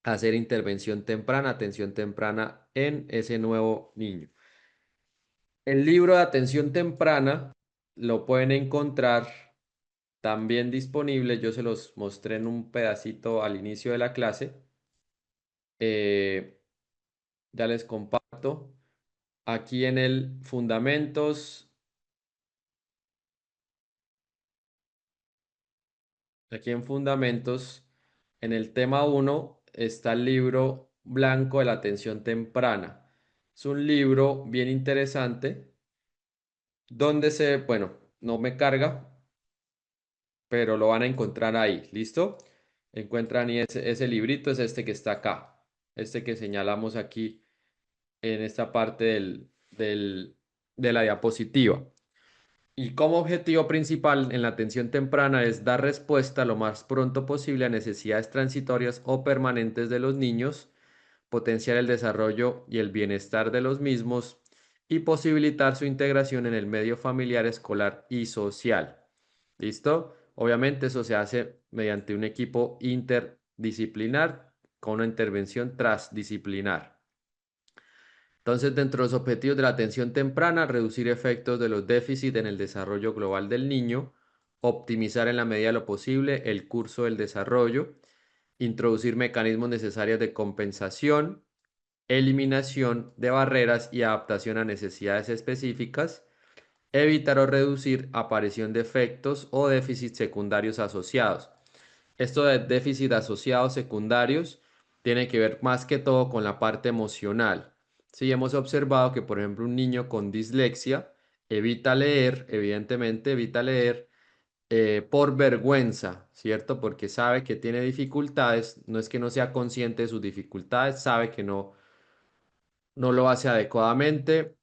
hacer intervención temprana, atención temprana en ese nuevo niño. El libro de atención temprana lo pueden encontrar también disponible, yo se los mostré en un pedacito al inicio de la clase. Eh, ya les comparto. Aquí en el Fundamentos. Aquí en Fundamentos, en el tema 1 está el libro blanco de la atención temprana. Es un libro bien interesante donde bueno, no me carga, pero lo van a encontrar ahí, ¿listo? Encuentran y ese librito es este que está acá, este que señalamos aquí en esta parte de la diapositiva. Y como objetivo principal en la atención temprana es dar respuesta lo más pronto posible a necesidades transitorias o permanentes de los niños, potenciar el desarrollo y el bienestar de los mismos y posibilitar su integración en el medio familiar, escolar y social. ¿Listo? Obviamente eso se hace mediante un equipo interdisciplinar con una intervención transdisciplinar. Entonces, dentro de los objetivos de la atención temprana, reducir efectos de los déficits en el desarrollo global del niño, optimizar en la medida de lo posible el curso del desarrollo, introducir mecanismos necesarios de compensación, eliminación de barreras y adaptación a necesidades específicas, evitar o reducir aparición de efectos o déficits secundarios asociados. Esto de déficit asociados secundarios tiene que ver más que todo con la parte emocional. Sí, hemos observado que, por ejemplo, un niño con dislexia evita leer, evidentemente evita leer por vergüenza, ¿cierto? Porque sabe que tiene dificultades, no es que no sea consciente de sus dificultades, sabe que no lo hace adecuadamente,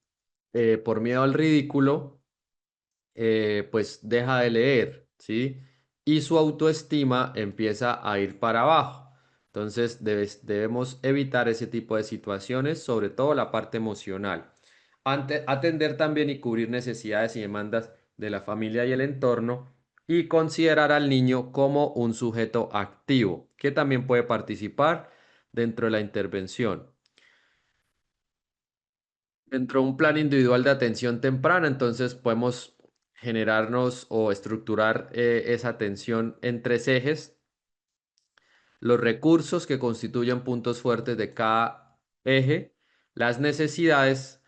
por miedo al ridículo, pues deja de leer, ¿sí? Y su autoestima empieza a ir para abajo. Entonces debemos evitar ese tipo de situaciones, sobre todo la parte emocional. Atender también y cubrir necesidades y demandas de la familia y el entorno y considerar al niño como un sujeto activo que también puede participar dentro de la intervención. Dentro de un plan individual de atención temprana, entonces podemos generarnos o estructurar esa atención en tres ejes: los recursos que constituyen puntos fuertes de cada eje, las necesidades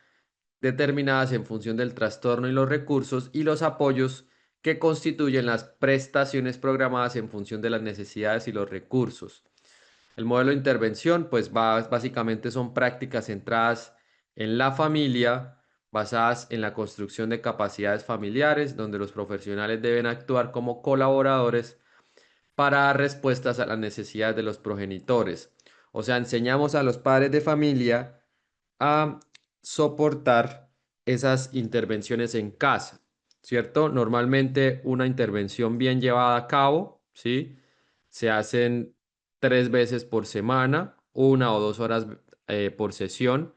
determinadas en función del trastorno y los recursos, y los apoyos que constituyen las prestaciones programadas en función de las necesidades y los recursos. El modelo de intervención, pues básicamente son prácticas centradas en la familia, basadas en la construcción de capacidades familiares, donde los profesionales deben actuar como colaboradores para dar respuestas a las necesidades de los progenitores. O sea, enseñamos a los padres de familia a soportar esas intervenciones en casa, ¿cierto? Normalmente una intervención bien llevada a cabo, ¿sí? Se hacen 3 veces por semana, 1 o 2 horas por sesión.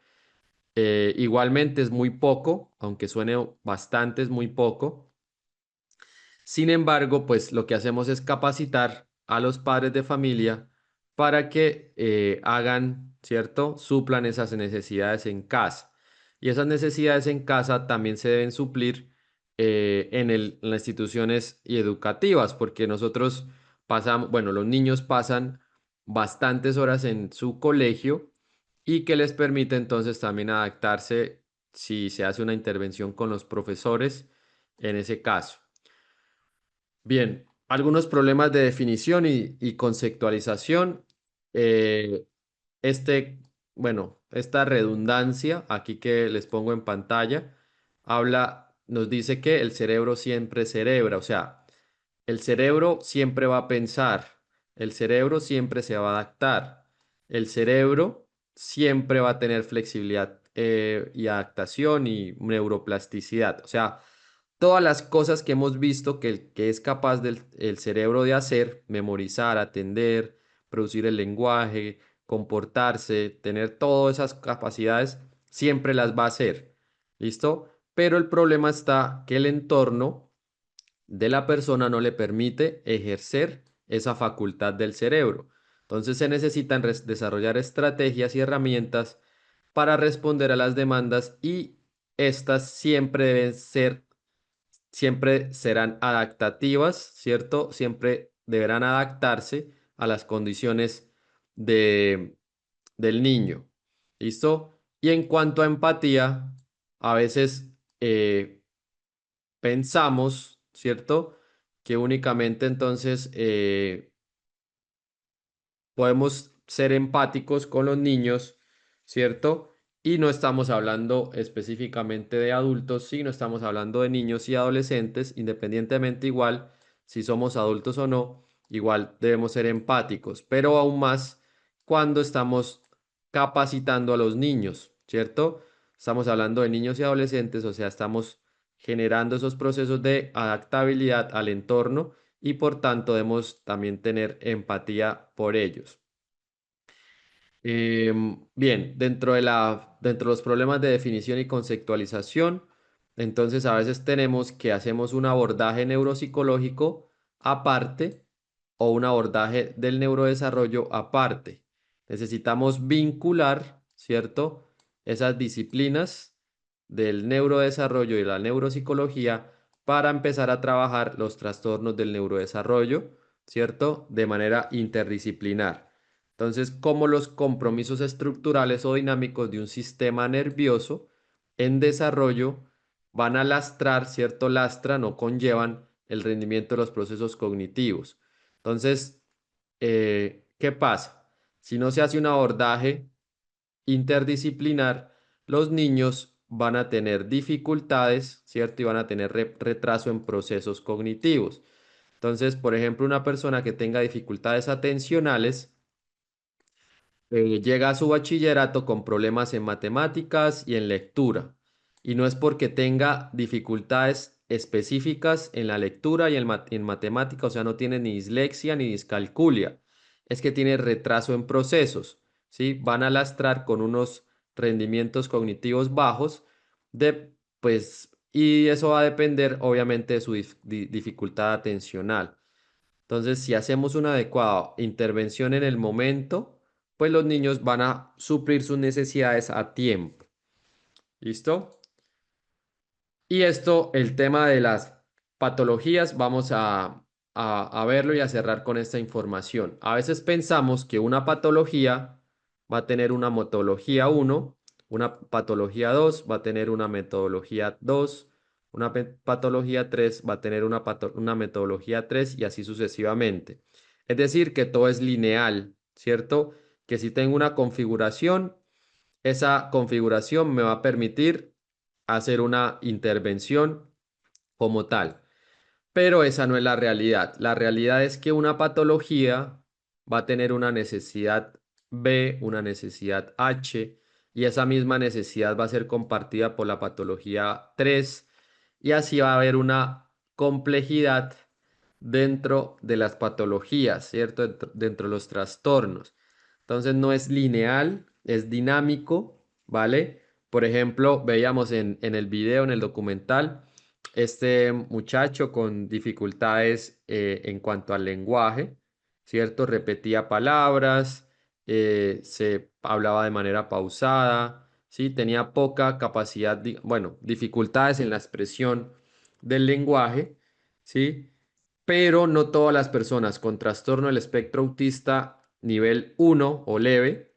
Igualmente es muy poco, aunque suene bastante, es muy poco. Sin embargo, pues lo que hacemos es capacitar a los padres de familia para que hagan, ¿cierto? Suplan esas necesidades en casa. Y esas necesidades en casa también se deben suplir en las instituciones y educativas, porque nosotros pasamos, bueno, los niños pasan bastantes horas en su colegio y que les permite entonces también adaptarse si se hace una intervención con los profesores en ese caso. Bien, algunos problemas de definición y conceptualización. Eh, este, bueno, esta redundancia aquí que les pongo en pantalla nos dice que el cerebro siempre cerebra, o sea, el cerebro siempre va a pensar, el cerebro siempre se va a adaptar, el cerebro siempre va a tener flexibilidad y adaptación y neuroplasticidad, o sea, todas las cosas que hemos visto que es capaz el cerebro de hacer: memorizar, atender, producir el lenguaje, comportarse, tener todas esas capacidades, siempre las va a hacer. ¿Listo? Pero el problema está que el entorno de la persona no le permite ejercer esa facultad del cerebro. Entonces se necesitan desarrollar estrategias y herramientas para responder a las demandas, y estas siempre serán adaptativas, ¿cierto? Siempre deberán adaptarse a las condiciones de, del niño. ¿Listo? Y en cuanto a empatía, a veces pensamos, ¿cierto? Que únicamente entonces podemos ser empáticos con los niños, ¿cierto? Y no estamos hablando específicamente de adultos, sino estamos hablando de niños y adolescentes, independientemente igual si somos adultos o no, igual debemos ser empáticos, pero aún más cuando estamos capacitando a los niños, ¿cierto? Estamos hablando de niños y adolescentes, o sea, estamos generando esos procesos de adaptabilidad al entorno y por tanto debemos también tener empatía por ellos. Bien, dentro de los problemas de definición y conceptualización, entonces a veces tenemos que hacemos un abordaje neuropsicológico aparte o un abordaje del neurodesarrollo aparte. Necesitamos vincular, ¿cierto? esas disciplinas del neurodesarrollo y la neuropsicología para empezar a trabajar los trastornos del neurodesarrollo, ¿cierto? De manera interdisciplinar. Entonces, cómo los compromisos estructurales o dinámicos de un sistema nervioso en desarrollo van a lastrar, ¿cierto? Lastran o conllevan el rendimiento de los procesos cognitivos. Entonces, ¿qué pasa? Si no se hace un abordaje interdisciplinar, los niños van a tener dificultades, ¿cierto? Y van a tener retraso en procesos cognitivos. Entonces, por ejemplo, una persona que tenga dificultades atencionales, llega a su bachillerato con problemas en matemáticas y en lectura. Y no es porque tenga dificultades específicas en la lectura y en matemática, o sea, no tiene ni dislexia ni discalculia. Es que tiene retraso en procesos, ¿sí? Van a lastrar con unos rendimientos cognitivos bajos y eso va a depender obviamente de su dificultad atencional. Entonces, si hacemos una adecuada intervención en el momento, pues los niños van a suplir sus necesidades a tiempo. ¿Listo? Y esto, el tema de las patologías, vamos a verlo y a cerrar con esta información. A veces pensamos que una patología va a tener una metodología 1, una patología 2 va a tener una metodología 2, una patología 3 va a tener una metodología 3 y así sucesivamente. Es decir, que todo es lineal, ¿cierto? Que si tengo una configuración, esa configuración me va a permitir hacer una intervención como tal. Pero esa no es la realidad. La realidad es que una patología va a tener una necesidad B, una necesidad H, y esa misma necesidad va a ser compartida por la patología 3, y así va a haber una complejidad dentro de las patologías, ¿cierto? Dentro de los trastornos. Entonces no es lineal, es dinámico, ¿vale? Por ejemplo, veíamos en el video, en el documental, este muchacho con dificultades en cuanto al lenguaje, ¿cierto? Repetía palabras, se hablaba de manera pausada, ¿sí? Tenía poca capacidad, bueno, dificultades en la expresión del lenguaje, ¿sí? Pero no todas las personas con trastorno del espectro autista nivel 1 o leve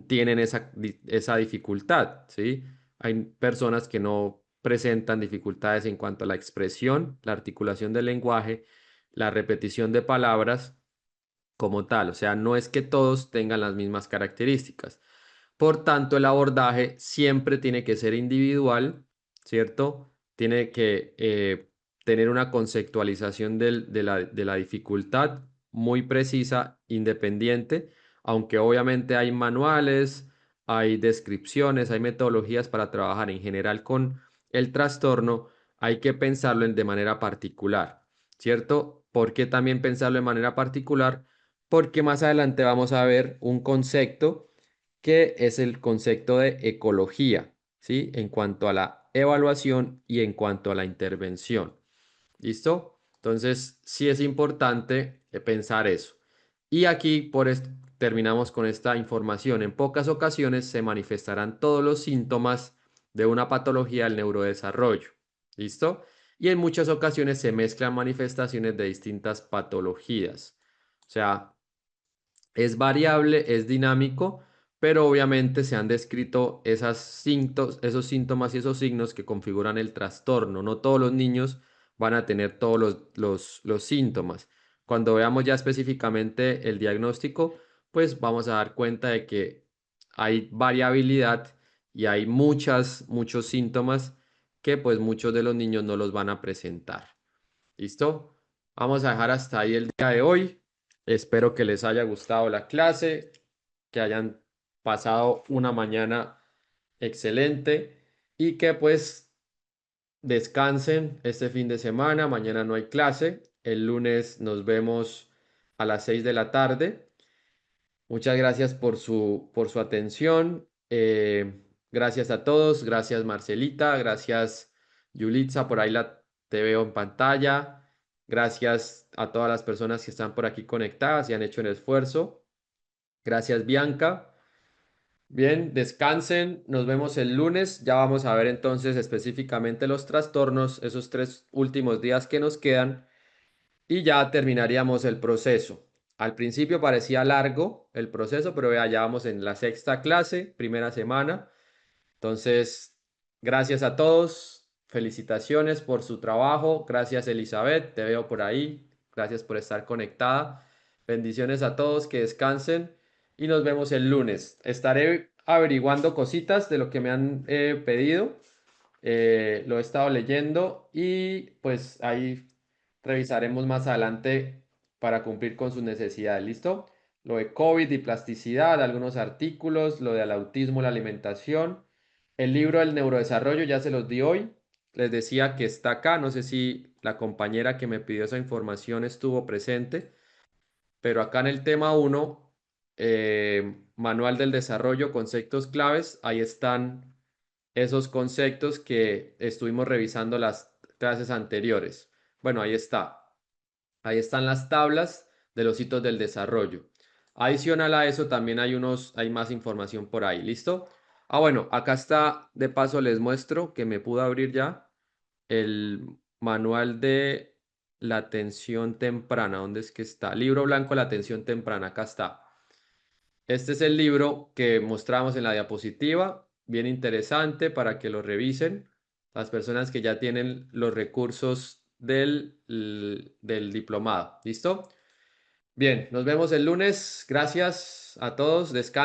tienen esa dificultad, ¿sí? Hay personas que no presentan dificultades en cuanto a la expresión, la articulación del lenguaje, la repetición de palabras como tal. O sea, no es que todos tengan las mismas características. Por tanto, el abordaje siempre tiene que ser individual, ¿cierto? Tiene que tener una conceptualización de la dificultad muy precisa, independiente, aunque obviamente hay manuales, hay descripciones, hay metodologías para trabajar en general con el trastorno, hay que pensarlo de manera particular, ¿cierto? ¿Por qué también pensarlo de manera particular? Porque más adelante vamos a ver un concepto que es el concepto de ecología, ¿sí? En cuanto a la evaluación y en cuanto a la intervención. ¿Listo? Entonces, sí es importante pensar eso. Y aquí por esto terminamos con esta información. En pocas ocasiones se manifestarán todos los síntomas de una patología del neurodesarrollo. ¿Listo? Y en muchas ocasiones se mezclan manifestaciones de distintas patologías. O sea, es variable, es dinámico, pero obviamente se han descrito esos síntomas y esos signos que configuran el trastorno. No todos los niños van a tener todos los síntomas. Cuando veamos ya específicamente el diagnóstico, pues vamos a dar cuenta de que hay variabilidad y hay muchos síntomas que pues muchos de los niños no los van a presentar. ¿Listo? Vamos a dejar hasta ahí el día de hoy. Espero que les haya gustado la clase, que hayan pasado una mañana excelente y que pues descansen este fin de semana. Mañana no hay clase. El lunes nos vemos a las 6 de la tarde. Muchas gracias por su atención. Gracias a todos. Gracias Marcelita. Gracias Yulitza. Por ahí te veo en pantalla. Gracias a todas las personas que están por aquí conectadas y han hecho el esfuerzo. Gracias Bianca. Bien, descansen, nos vemos el lunes. Ya vamos a ver entonces específicamente los trastornos, esos 3 últimos días que nos quedan, y ya terminaríamos el proceso. Al principio parecía largo el proceso, pero ya vamos en la 6ª clase, primera semana. Entonces, gracias a todos, felicitaciones por su trabajo. Gracias, Elizabeth, te veo por ahí. Gracias por estar conectada. Bendiciones a todos, que descansen y nos vemos el lunes. Estaré averiguando cositas de lo que me han pedido. Lo he estado leyendo y pues ahí revisaremos más adelante para cumplir con sus necesidades. ¿Listo? Lo de COVID y plasticidad, algunos artículos, lo del autismo, la alimentación. El libro del neurodesarrollo ya se los di hoy. Les decía que está acá. No sé si la compañera que me pidió esa información estuvo presente, pero acá en el tema 1, Manual del Desarrollo, conceptos claves, ahí están esos conceptos que estuvimos revisando las clases anteriores. Bueno, ahí está. Ahí están las tablas de los hitos del desarrollo. Adicional a eso, también hay más información por ahí. ¿Listo? Ah, bueno, acá está, de paso les muestro que me pude abrir ya el manual de la atención temprana. ¿Dónde es que está? Libro blanco de la atención temprana. Acá está. Este es el libro que mostramos en la diapositiva. Bien interesante para que lo revisen las personas que ya tienen los recursos del diplomado. ¿Listo? Bien, nos vemos el lunes. Gracias a todos. Descansen.